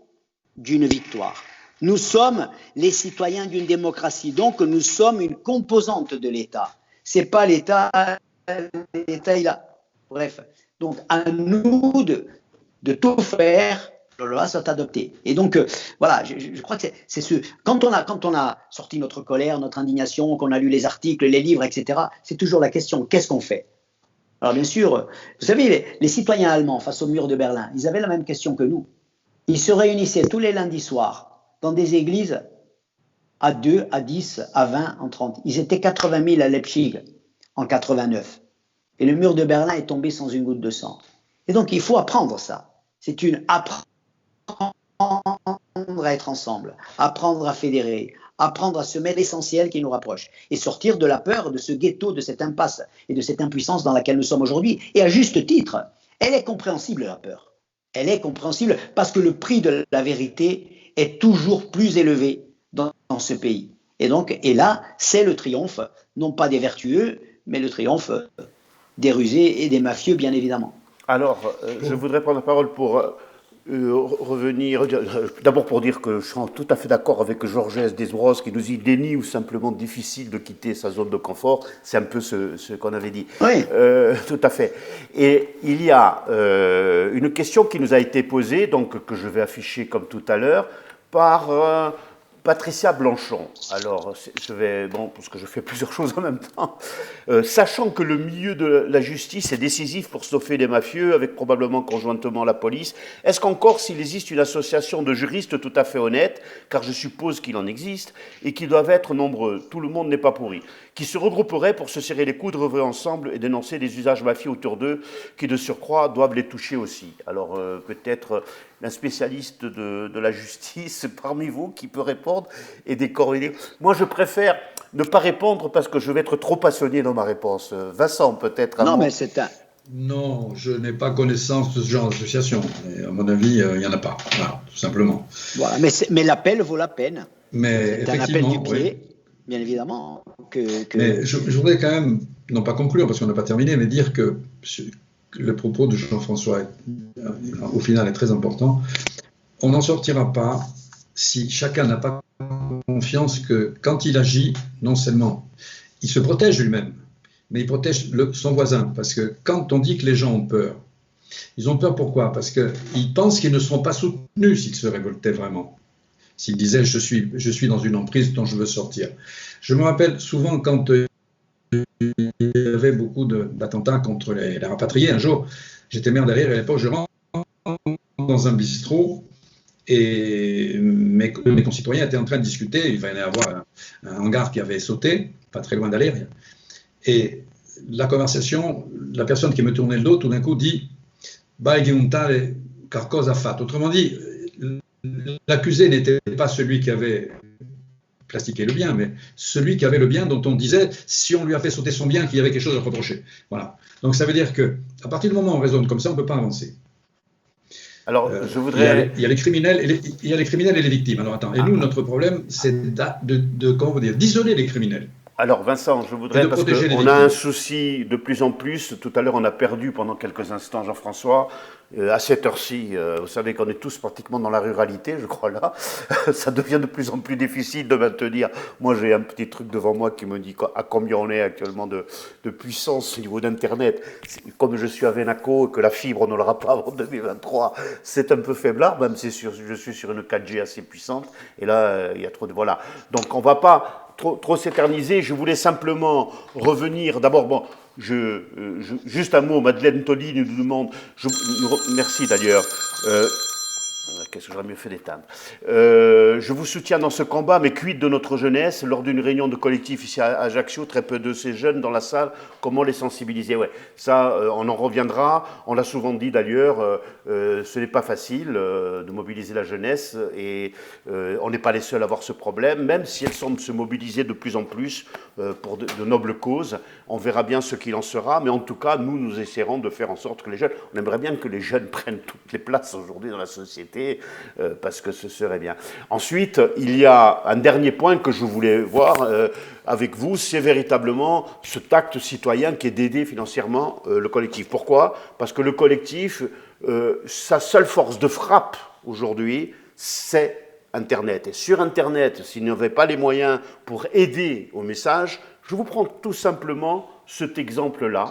d'une victoire. Nous sommes les citoyens d'une démocratie, donc nous sommes une composante de l'État. C'est pas l'État il a. Bref, donc à nous de tout faire que la loi soit adoptée. Et donc voilà, je crois que c'est ce quand on a sorti notre colère, notre indignation, qu'on a lu les articles, les livres, etc. C'est toujours la question qu'est-ce qu'on fait? Alors bien sûr, vous savez, les citoyens allemands face au mur de Berlin, ils avaient la même question que nous. Ils se réunissaient tous les lundis soirs dans des églises à 2, à 10, à 20, en 30. Ils étaient 80 000 à Leipzig en 89. Et le mur de Berlin est tombé sans une goutte de sang. Et donc il faut apprendre ça. C'est apprendre à être ensemble, apprendre à fédérer, apprendre à se mettre l'essentiel qui nous rapproche et sortir de la peur, de ce ghetto, de cette impasse et de cette impuissance dans laquelle nous sommes aujourd'hui. Et à juste titre, elle est compréhensible, la peur. Elle est compréhensible parce que le prix de la vérité est toujours plus élevé dans ce pays. Et donc, et là, c'est le triomphe, non pas des vertueux, mais le triomphe des rusés et des mafieux, bien évidemment. Alors, je voudrais prendre la parole pour revenir, d'abord pour dire que je suis tout à fait d'accord avec Georges Desbros qui nous dit déni ou simplement difficile de quitter sa zone de confort. C'est un peu ce qu'on avait dit. Oui. Tout à fait. Et il y a une question qui nous a été posée, donc que je vais afficher comme tout à l'heure, par Patricia Blanchon. Alors, parce que je fais plusieurs choses en même temps, sachant que le milieu de la justice est décisif pour stopper les mafieux, avec probablement conjointement la police, est-ce qu'encore s'il existe une association de juristes tout à fait honnêtes, car je suppose qu'il en existe, et qui doivent être nombreux, tout le monde n'est pas pourri, qui se regrouperaient pour se serrer les coudes, œuvrer ensemble et dénoncer des usages mafieux autour d'eux, qui de surcroît doivent les toucher aussi. Alors, peut-être un spécialiste de la justice parmi vous qui peut répondre et décorréler. Moi, je préfère ne pas répondre parce que je vais être trop passionné dans ma réponse. Vincent, peut-être. Non, mais c'est un. Non, je n'ai pas connaissance de ce genre d'association. Et à mon avis, il n'y en a pas. Voilà, tout simplement. Voilà, mais l'appel vaut la peine. Mais c'est un appel du pied, oui. Bien évidemment. Mais je voudrais quand même, non pas conclure parce qu'on n'a pas terminé, mais dire que le propos de Jean-François, au final, est très important. On n'en sortira pas si chacun n'a pas confiance que quand il agit, non seulement il se protège lui-même, mais il protège son voisin. Parce que quand on dit que les gens ont peur, ils ont peur pourquoi? Parce qu'ils pensent qu'ils ne seront pas soutenus s'ils se révoltaient vraiment. S'ils disaient je suis dans une emprise dont je veux sortir. Je me rappelle souvent quand il y avait beaucoup d'attentats contre les rapatriés. Un jour, j'étais maire d'Alire et à l'époque, je rentre dans un bistrot et mes concitoyens étaient en train de discuter. Il venait y avoir un hangar qui avait sauté, pas très loin d'Alire. Et la conversation, la personne qui me tournait le dos, tout d'un coup dit « Ba giuntare qualcosa fatto ». Autrement dit, l'accusé n'était pas celui qui avait plastiqué le bien, mais celui qui avait le bien dont on disait, si on lui a fait sauter son bien, qu'il y avait quelque chose à reprocher. Voilà. Donc ça veut dire qu'à partir du moment où on raisonne comme ça, on ne peut pas avancer. Alors, je voudrais... Il y a les criminels et les victimes. Alors attends, et nous, notre problème, c'est d'isoler les criminels. Alors Vincent, je voudrais, parce qu'on a un souci de plus en plus, tout à l'heure on a perdu pendant quelques instants Jean-François, à cette heure-ci, vous savez qu'on est tous pratiquement dans la ruralité, je crois là, ça devient de plus en plus difficile de maintenir. Moi j'ai un petit truc devant moi qui me dit à combien on est actuellement de puissance au niveau d'Internet. Comme je suis à Venaco et que la fibre on ne l'aura pas avant 2023, c'est un peu faiblard, même si je suis sur une 4G assez puissante, et là il y a trop de... Voilà, donc on ne va pas... Trop s'éterniser, je voulais simplement revenir. D'abord, juste un mot, Madeleine Tolly nous demande, merci d'ailleurs, qu'est-ce que j'aurais mieux fait d'éteindre. Je vous soutiens dans ce combat, mais quid de notre jeunesse? Lors d'une réunion de collectif ici à Ajaccio, très peu de ces jeunes dans la salle, comment les sensibiliser? Ouais, ça, on en reviendra. On l'a souvent dit d'ailleurs, ce n'est pas facile de mobiliser la jeunesse et on n'est pas les seuls à avoir ce problème, même si elles semblent se mobiliser de plus en plus pour de nobles causes. On verra bien ce qu'il en sera, mais en tout cas, nous essaierons de faire en sorte que les jeunes, on aimerait bien que les jeunes prennent toutes les places aujourd'hui dans la société. arrêter, parce que ce serait bien. Ensuite, il y a un dernier point que je voulais voir avec vous, c'est véritablement ce tact citoyen qui est d'aider financièrement le collectif. Pourquoi? Parce que le collectif, sa seule force de frappe aujourd'hui, c'est Internet. Et sur Internet, s'il n'y avait pas les moyens pour aider au message, je vous prends tout simplement cet exemple-là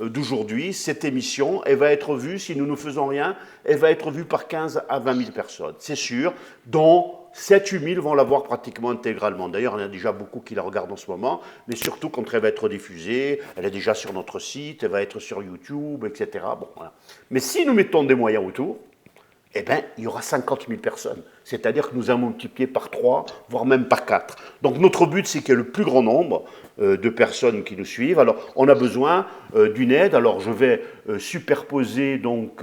d'aujourd'hui. Cette émission, elle va être vue, si nous ne faisons rien, elle va être vue par 15 à 20 000 personnes, c'est sûr, dont 7-8 000 vont la voir pratiquement intégralement. D'ailleurs, il y en a déjà beaucoup qui la regardent en ce moment, mais surtout quand elle va être diffusée, elle est déjà sur notre site, elle va être sur YouTube, etc. Bon, voilà. Mais si nous mettons des moyens autour, eh bien, il y aura 50 000 personnes. C'est-à-dire que nous allons multiplier par 3, voire même par 4. Donc notre but, c'est qu'il y ait le plus grand nombre de personnes qui nous suivent. Alors, on a besoin d'une aide. Alors, je vais superposer donc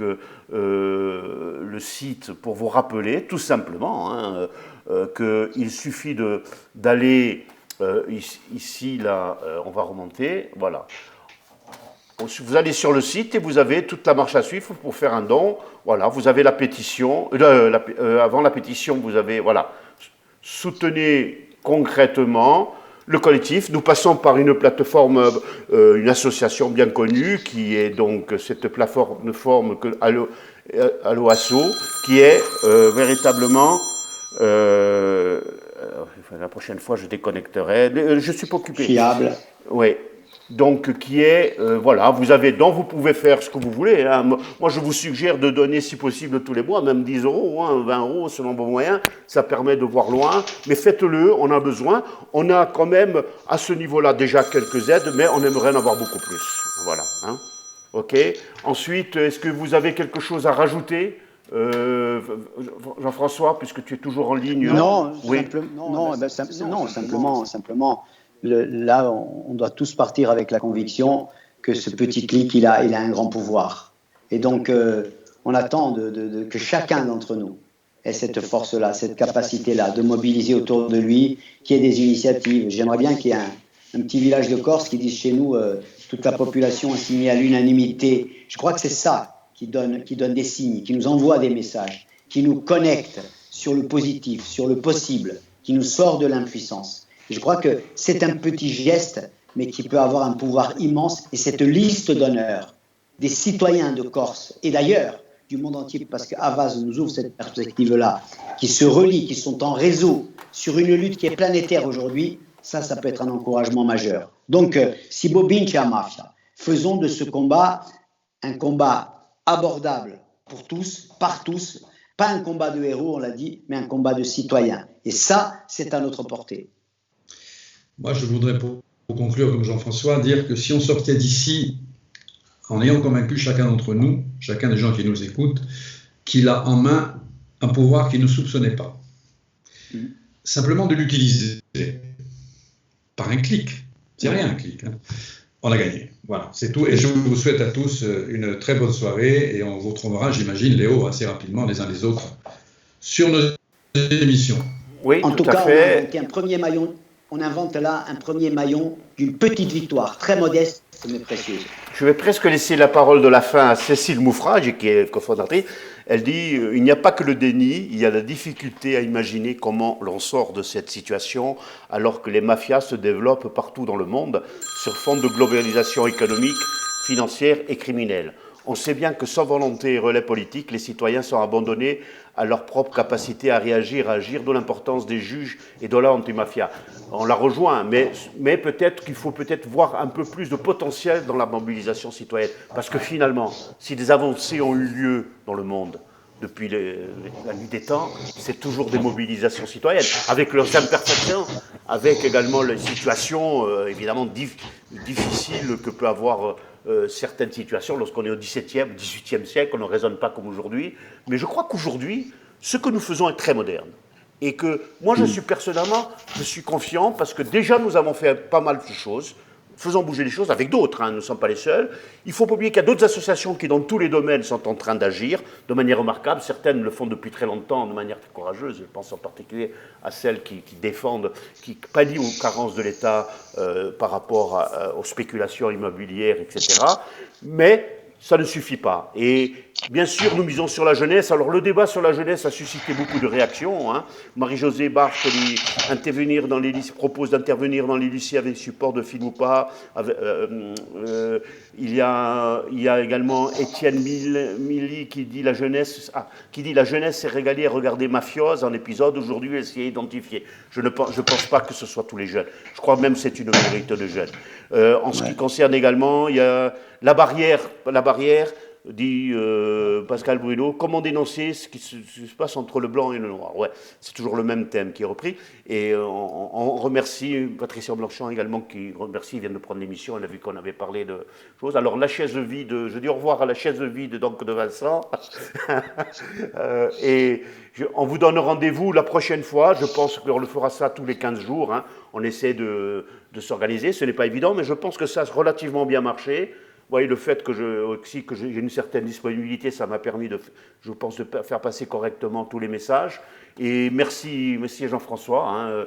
le site pour vous rappeler, tout simplement, hein, qu'il suffit d'aller ici, là, on va remonter, voilà. Vous allez sur le site et vous avez toute la marche à suivre pour faire un don. Voilà, vous avez la pétition. Avant la pétition, vous avez, voilà, soutenez concrètement le collectif. Nous passons par une plateforme, une association bien connue, qui est donc cette plateforme Allo-Asso, qui est véritablement... la prochaine fois, je déconnecterai. Je suis pas occupé. Fiable. Oui. Donc, qui est, voilà, vous pouvez faire ce que vous voulez. Hein. Moi, je vous suggère de donner, si possible, tous les mois, même 10 euros, hein, 20 euros, selon vos moyens. Ça permet de voir loin. Mais faites-le, on a besoin. On a quand même, à ce niveau-là, déjà quelques aides, mais on aimerait en avoir beaucoup plus. Voilà. Hein. OK. Ensuite, est-ce que vous avez quelque chose à rajouter Jean-François, puisque tu es toujours en ligne. Non, oui. Simplement. Là, on doit tous partir avec la conviction que ce petit clic, il a un grand pouvoir. Et donc, on attend que chacun d'entre nous ait cette force-là, cette capacité-là, de mobiliser autour de lui, qu'il y ait des initiatives. J'aimerais bien qu'il y ait un petit village de Corse qui dise chez nous, toute la population a signé à l'unanimité. Je crois que c'est ça qui donne des signes, qui nous envoie des messages, qui nous connecte sur le positif, sur le possible, qui nous sort de l'impuissance. Je crois que c'est un petit geste, mais qui peut avoir un pouvoir immense. Et cette liste d'honneur des citoyens de Corse et d'ailleurs du monde entier, parce qu'Avaz nous ouvre cette perspective-là, qui se relient, qui sont en réseau sur une lutte qui est planétaire aujourd'hui, ça peut être un encouragement majeur. Donc, si Bobinci a mafia, faisons de ce combat un combat abordable pour tous, par tous, pas un combat de héros, on l'a dit, mais un combat de citoyens. Et ça, c'est à notre portée. Moi, je voudrais, pour conclure, comme Jean-François, dire que si on sortait d'ici en ayant convaincu chacun d'entre nous, chacun des gens qui nous écoutent, qu'il a en main un pouvoir qu'il ne soupçonnait pas, simplement de l'utiliser par un clic, c'est rien un clic, hein. On a gagné. Voilà, c'est tout. Et je vous souhaite à tous une très bonne soirée et on vous retrouvera, j'imagine, Léo, assez rapidement les uns les autres sur nos émissions. Oui, en tout à cas, fait. On invente là un premier maillon d'une petite victoire, très modeste mais précieuse. Je vais presque laisser la parole de la fin à Cécile Moufrage, qui est cofondatrice. Elle dit, il n'y a pas que le déni, il y a la difficulté à imaginer comment l'on sort de cette situation alors que les mafias se développent partout dans le monde sur fond de globalisation économique, financière et criminelle. On sait bien que sans volonté et relais politique, les citoyens sont abandonnés à leur propre capacité à réagir, à agir, de l'importance des juges et de la anti-mafia. On la rejoint, mais peut-être qu'il faut peut-être voir un peu plus de potentiel dans la mobilisation citoyenne. Parce que finalement, si des avancées ont eu lieu dans le monde depuis la nuit des temps, c'est toujours des mobilisations citoyennes, avec leurs imperfections, avec également les situations évidemment difficiles que peut avoir certaines situations lorsqu'on est au XVIIe, XVIIIe siècle, on ne raisonne pas comme aujourd'hui. Mais je crois qu'aujourd'hui, ce que nous faisons est très moderne. Et que moi, je suis confiant parce que déjà, nous avons fait pas mal de choses. Faisons bouger les choses avec d'autres, hein, nous ne sommes pas les seuls. Il ne faut pas oublier qu'il y a d'autres associations qui, dans tous les domaines, sont en train d'agir de manière remarquable. Certaines le font depuis très longtemps, de manière très courageuse. Je pense en particulier à celles qui défendent, qui pallient aux carences de l'État par rapport aux spéculations immobilières, etc. Mais ça ne suffit pas. Et bien sûr, nous misons sur la jeunesse. Alors, le débat sur la jeunesse a suscité beaucoup de réactions. Hein. Marie-Josée Bartoli propose d'intervenir dans les lycées avec support de film ou pas. Il y a également Étienne Milly qui dit la jeunesse est régalée à regarder Mafiose, un épisode aujourd'hui elle s'y est identifiée. Je ne pense pas que ce soit tous les jeunes. Je crois même que c'est une minorité de jeunes. En ce qui concerne également, il y a la barrière, dit Pascal Bruno, comment dénoncer ce qui se passe entre le blanc et le noir. Ouais, c'est toujours le même thème qui est repris. Et on remercie Patricia Blanchard également, qui vient de prendre l'émission, elle a vu qu'on avait parlé de choses. Alors la chaise vide, je dis au revoir à la chaise vide donc, de Vincent. On vous donne rendez-vous la prochaine fois. Je pense qu'on le fera ça tous les 15 jours. Hein. On essaie de s'organiser. Ce n'est pas évident, mais je pense que ça a relativement bien marché. Vous voyez, le fait que j'ai une certaine disponibilité, ça m'a permis, je pense, de faire passer correctement tous les messages. Et merci Jean-François, hein,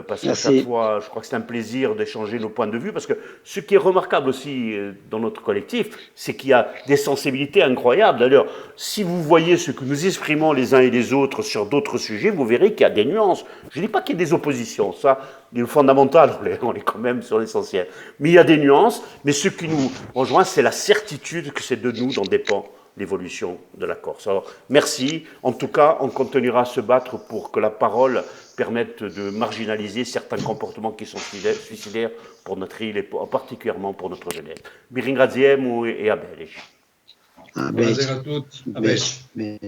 parce qu'à chaque fois, je crois que c'est un plaisir d'échanger nos points de vue, parce que ce qui est remarquable aussi dans notre collectif, c'est qu'il y a des sensibilités incroyables. D'ailleurs, si vous voyez ce que nous exprimons les uns et les autres sur d'autres sujets, vous verrez qu'il y a des nuances. Je ne dis pas qu'il y ait des oppositions, ça, le fondamental, on est quand même sur l'essentiel. Mais il y a des nuances, mais ce qui nous rejoint, c'est la certitude que c'est de nous dont dépend l'évolution de la Corse. Alors, merci. En tout cas, on continuera à se battre pour que la parole permette de marginaliser certains comportements qui sont suicidaires pour notre île et particulièrement pour notre jeunesse. Vi ringraziamo e a bene. Buonasera a tutti. A bene.